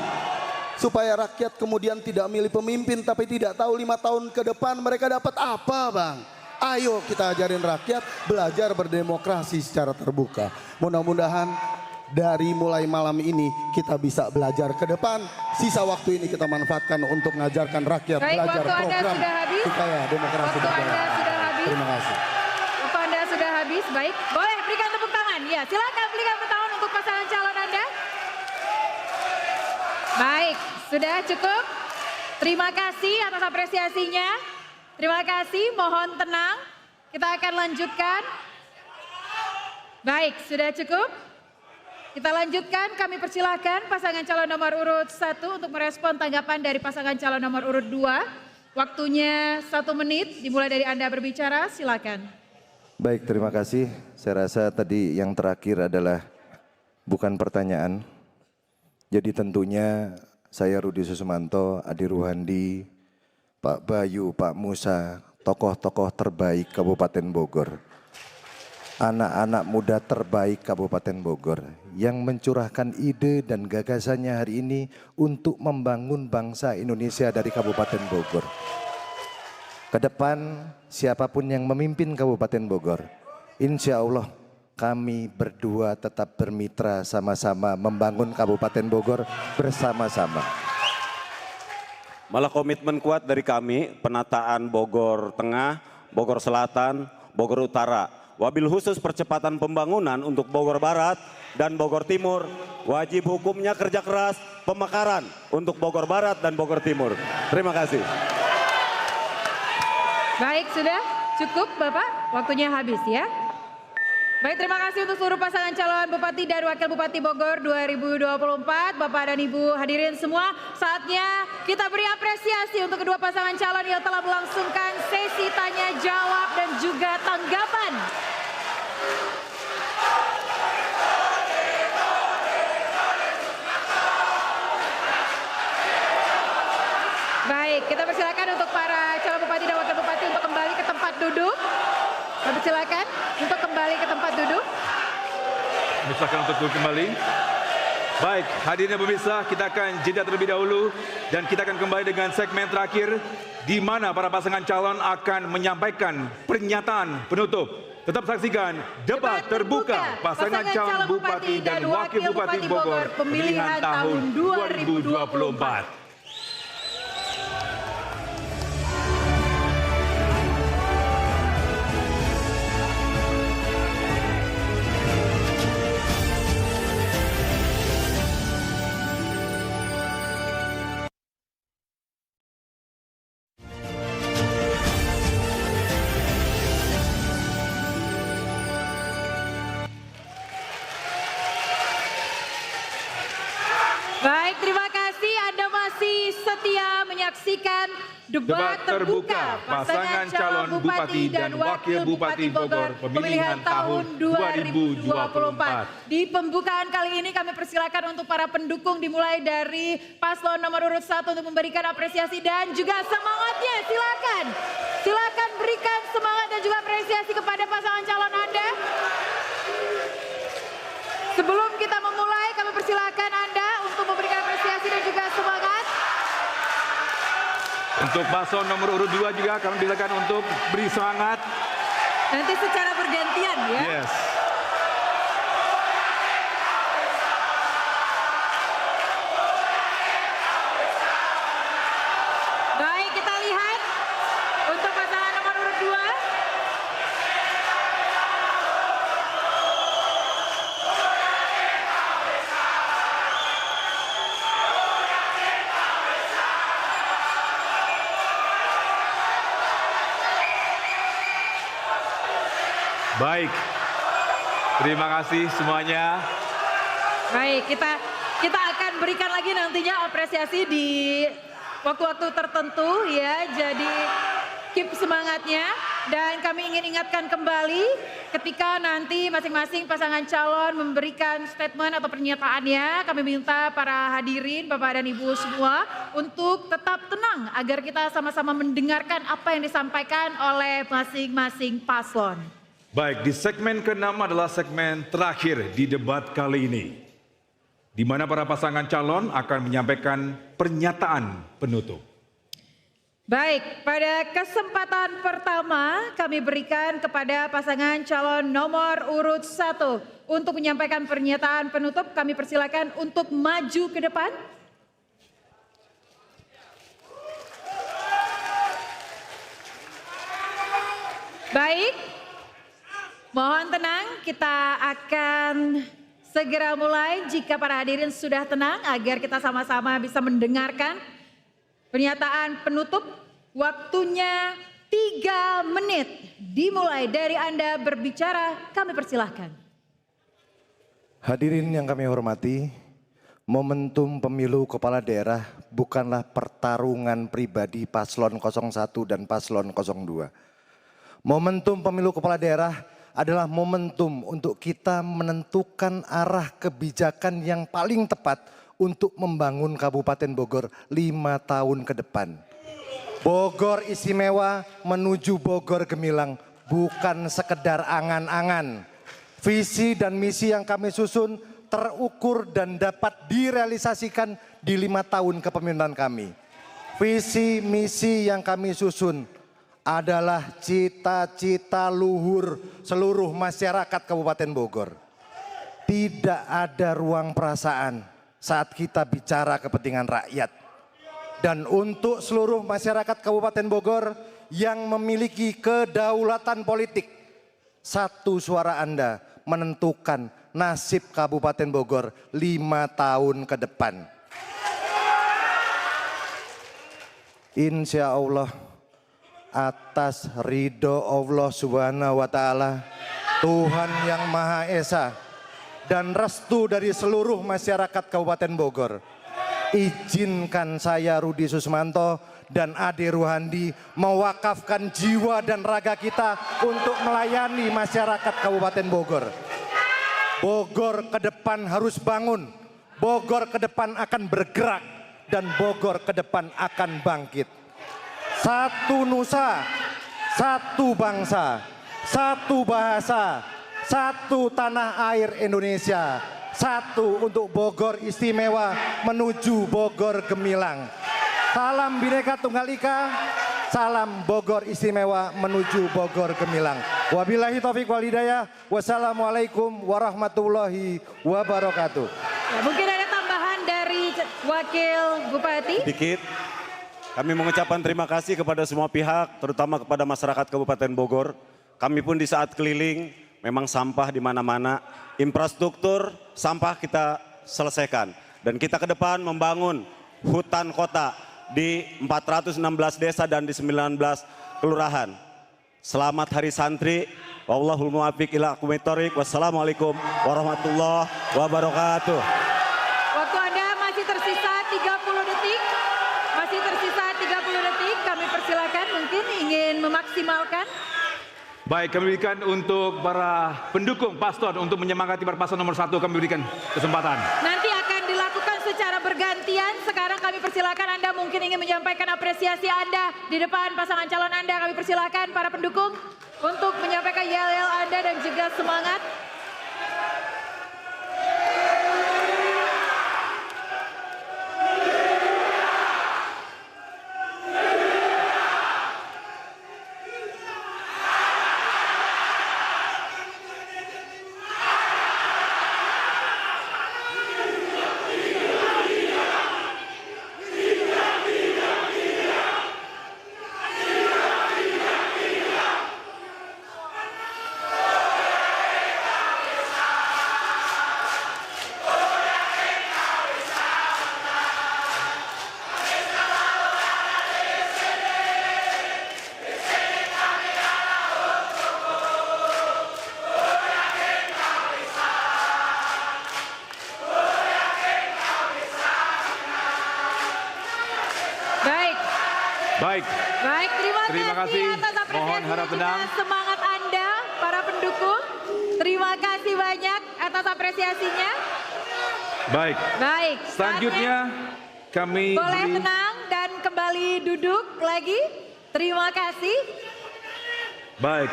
I: Supaya rakyat kemudian tidak milih pemimpin tapi tidak tahu 5 tahun ke depan mereka dapat apa, Bang. Ayo kita ajarin rakyat belajar berdemokrasi secara terbuka. Mudah-mudahan dari mulai malam ini kita bisa belajar ke depan. Sisa waktu ini kita manfaatkan untuk mengajarkan rakyat
E: Baik,
I: belajar
E: waktu Anda
I: program
E: sudah habis.
I: supaya demokrasi
E: Waktu Anda
I: berjalan.
E: sudah habis.
I: Terima kasih.
E: Waktu Anda sudah habis. Baik, boleh berikan tepuk tangan. Ya, silakan berikan tepuk tangan untuk pasangan calon Anda. Baik, sudah cukup. Terima kasih atas apresiasinya. Terima kasih, mohon tenang. Kita akan lanjutkan. Baik, sudah cukup. Kita lanjutkan, kami persilahkan pasangan calon nomor urut 1 untuk merespon tanggapan dari pasangan calon nomor urut 2. Waktunya 1 menit, dimulai dari Anda berbicara, silakan.
G: Baik, terima kasih. Saya rasa tadi yang terakhir adalah bukan pertanyaan. Jadi tentunya saya Rudi Susmanto, Ade Ruhandi, Pak Bayu, Pak Musa, tokoh-tokoh terbaik Kabupaten Bogor. Anak-anak muda terbaik Kabupaten Bogor yang mencurahkan ide dan gagasannya hari ini untuk membangun bangsa Indonesia dari Kabupaten Bogor. Kedepan siapapun yang memimpin Kabupaten Bogor, insya Allah kami berdua tetap bermitra sama-sama membangun Kabupaten Bogor bersama-sama.
H: Malah komitmen kuat dari kami, penataan Bogor Tengah, Bogor Selatan, Bogor Utara. Wabil khusus percepatan pembangunan untuk Bogor Barat dan Bogor Timur. Wajib hukumnya kerja keras, pemekaran untuk Bogor Barat dan Bogor Timur. Terima kasih.
E: Baik, sudah cukup Bapak, waktunya habis ya. Baik, terima kasih untuk seluruh pasangan calon Bupati dan Wakil Bupati Bogor 2024. Bapak dan Ibu hadirin semua, saatnya kita beri apresiasi untuk kedua pasangan calon yang telah melangsungkan sesi tanya jawab dan juga tanggapan. Baik, kita persilakan untuk para calon Bupati dan Wakil Bupati untuk kembali ke tempat duduk. Kami silakan untuk kembali ke tempat duduk.
F: Silakan untuk duduk kembali. Baik, hadirin pemirsa, kita akan jeda terlebih dahulu dan kita akan kembali dengan segmen terakhir di mana para pasangan calon akan menyampaikan pernyataan penutup. Tetap saksikan debat terbuka pasangan calon bupati dan wakil bupati Bogor pemilihan tahun 2024.
E: Baik, terima kasih Anda masih setia menyaksikan debat terbuka pasangan calon bupati dan wakil bupati Bogor pemilihan tahun 2024. Di pembukaan kali ini kami persilakan untuk para pendukung dimulai dari paslon nomor urut 1 untuk memberikan apresiasi dan juga semangatnya. Silakan. Silakan berikan semangat dan juga apresiasi kepada pasangan calon Anda. Sebelum kita memulai, kami persilakan Anda untuk memberikan apresiasi dan juga semangat.
F: Untuk paslon nomor urut 2 juga kami silakan untuk beri semangat.
E: Nanti secara bergantian ya.
F: Yes.
E: Baik, kita lihat untuk pasangan nomor urut 2.
F: Baik, terima kasih semuanya.
E: Baik, kita akan berikan lagi nantinya apresiasi di waktu-waktu tertentu ya. Jadi keep semangatnya dan kami ingin ingatkan kembali ketika nanti masing-masing pasangan calon memberikan statement atau pernyataannya, kami minta para hadirin Bapak dan Ibu semua untuk tetap tenang agar kita sama-sama mendengarkan apa yang disampaikan oleh masing-masing paslon.
F: Baik, di segmen ke-6 adalah segmen terakhir di debat kali ini, di mana para pasangan calon akan menyampaikan pernyataan penutup.
E: Baik, pada kesempatan pertama kami berikan kepada pasangan calon nomor urut 1 untuk menyampaikan pernyataan penutup. Kami persilakan untuk maju ke depan. Baik. Mohon tenang, kita akan segera mulai jika para hadirin sudah tenang agar kita sama-sama bisa mendengarkan pernyataan penutup. Waktunya 3 menit dimulai dari Anda berbicara, kami persilahkan.
G: Hadirin yang kami hormati, momentum pemilu kepala daerah bukanlah pertarungan pribadi paslon 01 dan paslon 02. Momentum pemilu kepala daerah adalah momentum untuk kita menentukan arah kebijakan yang paling tepat untuk membangun Kabupaten Bogor 5 tahun ke depan. Bogor istimewa menuju Bogor gemilang bukan sekedar angan-angan. Visi dan misi yang kami susun terukur dan dapat direalisasikan di 5 tahun kepemimpinan kami. Visi misi yang kami susun adalah cita-cita luhur seluruh masyarakat Kabupaten Bogor. Tidak ada ruang perasaan saat kita bicara kepentingan rakyat. Dan untuk seluruh masyarakat Kabupaten Bogor yang memiliki kedaulatan politik, satu suara Anda menentukan nasib Kabupaten Bogor 5 tahun ke depan. Insya Allah, atas ridho Allah Subhanahu wa Ta'ala, Tuhan yang Maha Esa, dan restu dari seluruh masyarakat Kabupaten Bogor, izinkan saya Rudi Susmanto dan Ade Ruhandi mewakafkan jiwa dan raga kita untuk melayani masyarakat Kabupaten Bogor. Bogor ke depan harus bangun, Bogor ke depan akan bergerak, dan Bogor ke depan akan bangkit. Satu nusa, satu bangsa, satu bahasa, satu tanah air Indonesia, Satu untuk Bogor Istimewa menuju Bogor Gemilang. Salam Bhinneka Tunggal Ika, salam Bogor Istimewa menuju Bogor Gemilang. Wabillahi taufiq wal hidayah. Wassalamualaikum warahmatullahi wabarakatuh.
E: Ya, mungkin ada tambahan dari Wakil Bupati.
H: Dikit. Kami mengucapkan terima kasih kepada semua pihak, terutama kepada masyarakat Kabupaten Bogor. Kami pun di saat keliling, memang sampah di mana-mana. Infrastruktur sampah kita selesaikan. Dan kita ke depan membangun hutan kota di 416 desa dan di 19 kelurahan. Selamat Hari Santri. Wallahul muwaffiq ila aqwamit thoriq. Wassalamualaikum warahmatullahi wabarakatuh.
E: Waktu Anda masih tersisa 30 detik. Masih tersisa 30 detik. Kami persilakan mungkin ingin memaksimalkan.
F: Baik, kami berikan untuk para pendukung paslon untuk menyemangati para paslon nomor 1, kami berikan kesempatan.
E: Nanti akan dilakukan secara bergantian. Sekarang kami persilakan Anda mungkin ingin menyampaikan apresiasi Anda di depan pasangan calon Anda. Kami persilakan para pendukung untuk menyampaikan yel-yel Anda dan juga semangat. Baik, terima kasih atas apresiasi
F: Mohon harap tenang.
E: dan semangat Anda, para pendukung. Terima kasih banyak atas apresiasinya.
F: Baik.
E: Baik.
F: Selanjutnya kami
E: Boleh
F: beri...
E: tenang dan kembali duduk lagi. Terima kasih.
F: Baik,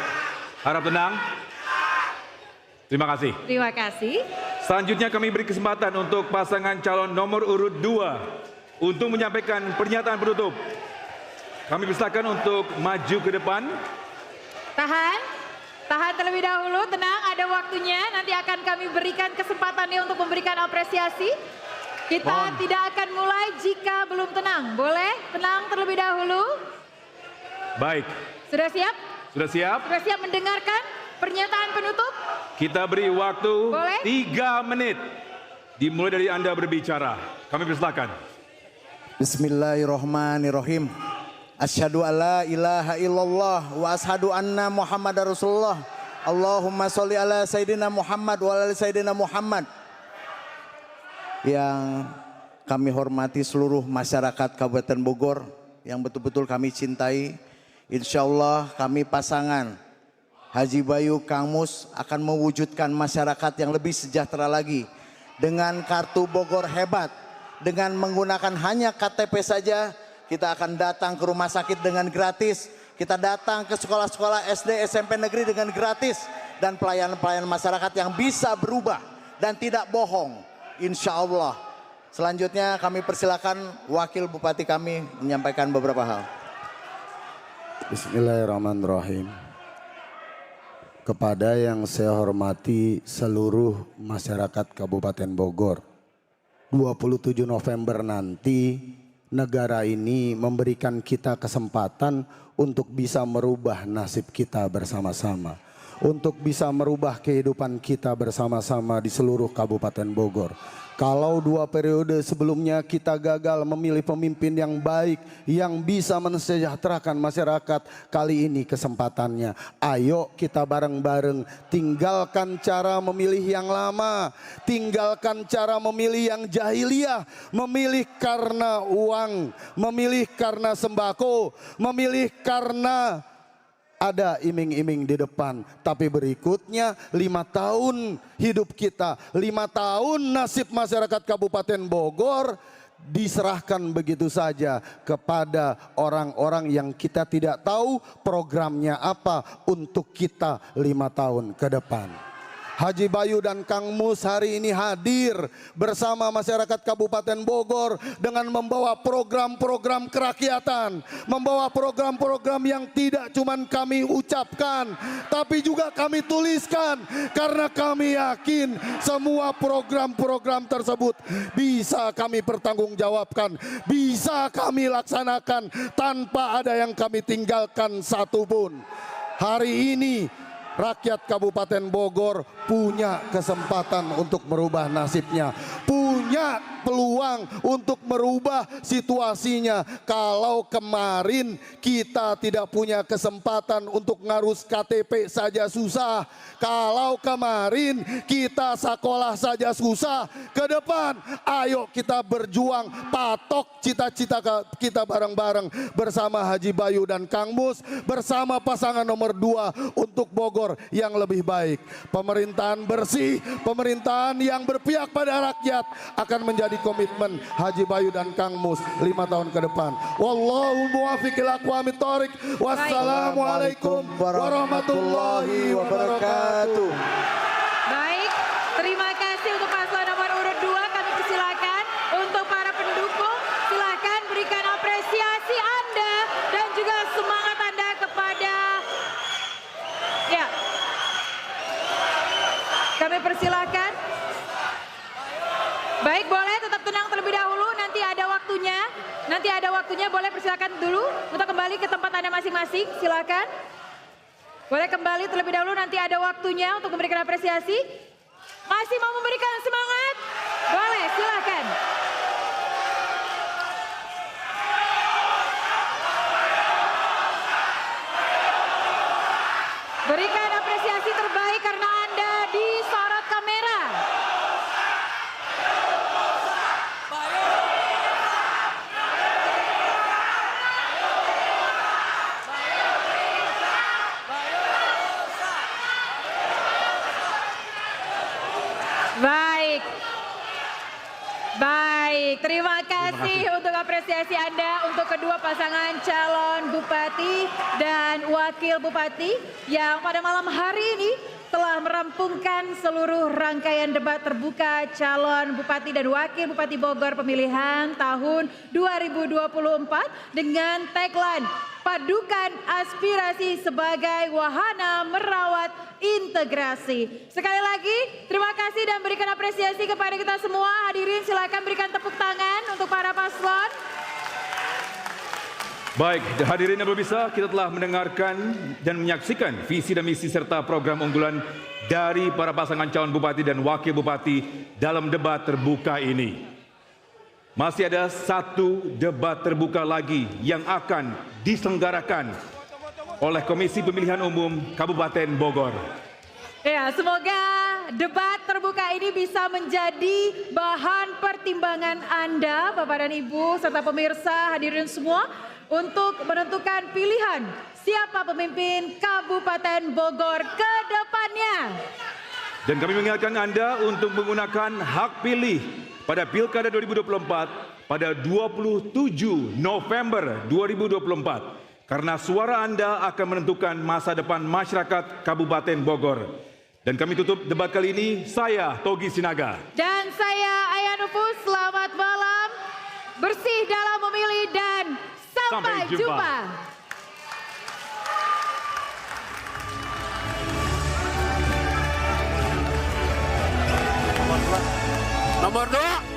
F: harap tenang. Terima kasih.
E: Terima kasih.
F: Selanjutnya kami beri kesempatan untuk pasangan calon nomor urut 2 untuk menyampaikan pernyataan penutup. Kami persilakan untuk maju ke depan.
E: Tahan terlebih dahulu, tenang, ada waktunya. Nanti akan kami berikan kesempatannya untuk memberikan apresiasi. Kita tidak akan mulai jika belum tenang. Boleh tenang terlebih dahulu.
F: Baik.
E: Sudah siap?
F: Sudah siap?
E: Sudah siap mendengarkan pernyataan penutup?
F: Kita beri waktu
E: Boleh?
F: 3 menit. Dimulai dari Anda berbicara. Kami persilakan.
J: Bismillahirrahmanirrahim. Asyhadu alla ilaha illallah wa asyhadu anna Muhammadar Rasulullah. Allahumma sholli ala Sayyidina Muhammad wa ala Sayyidina Muhammad. Yang kami hormati seluruh masyarakat Kabupaten Bogor yang betul-betul kami cintai. Insya Allah kami pasangan Haji Bayu Kang Mus akan mewujudkan masyarakat yang lebih sejahtera lagi. Dengan kartu Bogor Hebat, dengan menggunakan hanya KTP saja, kita akan datang ke rumah sakit dengan gratis. Kita datang ke sekolah-sekolah SD, SMP negeri dengan gratis. Dan pelayanan-pelayanan masyarakat yang bisa berubah dan tidak bohong. Insya Allah. Selanjutnya kami persilakan Wakil Bupati kami menyampaikan beberapa hal.
I: Bismillahirrahmanirrahim. Kepada yang saya hormati seluruh masyarakat Kabupaten Bogor. 27 November nanti negara ini memberikan kita kesempatan untuk bisa merubah nasib kita bersama-sama. Untuk bisa merubah kehidupan kita bersama-sama di seluruh Kabupaten Bogor. Kalau 2 periode sebelumnya kita gagal memilih pemimpin yang baik, yang bisa mensejahterakan masyarakat, kali ini kesempatannya. Ayo kita bareng-bareng tinggalkan cara memilih yang lama, tinggalkan cara memilih yang jahiliyah, memilih karena uang, memilih karena sembako, memilih karena ada iming-iming di depan, tapi berikutnya 5 tahun hidup kita, 5 tahun nasib masyarakat Kabupaten Bogor diserahkan begitu saja kepada orang-orang yang kita tidak tahu programnya apa untuk kita 5 tahun ke depan. Haji Bayu dan Kang Mus hari ini hadir bersama masyarakat Kabupaten Bogor dengan membawa program-program kerakyatan, membawa program-program yang tidak cuman kami ucapkan, tapi juga kami tuliskan, karena kami yakin semua program-program tersebut bisa kami pertanggungjawabkan, bisa kami laksanakan tanpa ada yang kami tinggalkan satupun. Hari ini rakyat Kabupaten Bogor punya kesempatan untuk merubah nasibnya, punya peluang untuk merubah situasinya. Kalau kemarin kita tidak punya kesempatan untuk ngarus KTP saja susah, kalau kemarin kita sekolah saja susah, ke depan ayo kita berjuang, patok cita-cita kita bareng-bareng bersama Haji Bayu dan Kang Mus, bersama pasangan nomor 2 untuk Bogor yang lebih baik. Pemerintahan bersih, pemerintahan yang berpihak pada rakyat akan menjadi komitmen Haji Bayu dan Kang Mus 5 tahun ke depan. Wallahu muwaffiq ila aqwamit thoriq. Wassalamualaikum warahmatullahi wabarakatuh.
E: Baik, terima kasih untuk paslon nomor urut 2. Kami persilakan untuk para pendukung, silakan berikan apresiasi Anda dan juga semangat Anda kepada, ya, kami persilakan. Baik, boleh tetap tenang terlebih dahulu, nanti ada waktunya. Nanti ada waktunya, boleh persilakan dulu untuk kembali ke tempat Anda masing-masing, silakan. Boleh kembali terlebih dahulu, nanti ada waktunya untuk memberikan apresiasi. Masih mau memberikan semangat? Boleh, silakan. Berikan apresiasi terbaik karena Anda disorot kamera. Baik. Baik, terima kasih untuk apresiasi Anda untuk kedua pasangan calon bupati dan wakil bupati yang pada malam hari ini telah merampungkan seluruh rangkaian debat terbuka calon bupati dan wakil bupati Bogor pemilihan tahun 2024 dengan tagline padukan aspirasi sebagai wahana merawat integrasi. Sekali lagi terima kasih dan berikan apresiasi kepada kita semua. Hadirin silakan berikan tepuk tangan untuk para paslon.
F: Baik, hadirin yang berbisa, kita telah mendengarkan dan menyaksikan visi dan misi serta program unggulan dari para pasangan calon bupati dan wakil bupati dalam debat terbuka ini. Masih ada satu debat terbuka lagi yang akan diselenggarakan oleh Komisi Pemilihan Umum Kabupaten Bogor.
E: Ya, semoga debat terbuka ini bisa menjadi bahan pertimbangan Anda, Bapak dan Ibu, serta pemirsa hadirin semua, untuk menentukan pilihan siapa pemimpin Kabupaten Bogor ke depannya.
F: Dan kami mengingatkan Anda untuk menggunakan hak pilih pada Pilkada 2024 pada 27 November 2024. Karena suara Anda akan menentukan masa depan masyarakat Kabupaten Bogor. Dan kami tutup debat kali ini, saya Togi Sinaga.
E: Dan saya Ayah Nufus, selamat malam, bersih dalam memilih dan sampai jumpa.
K: Nomor 2.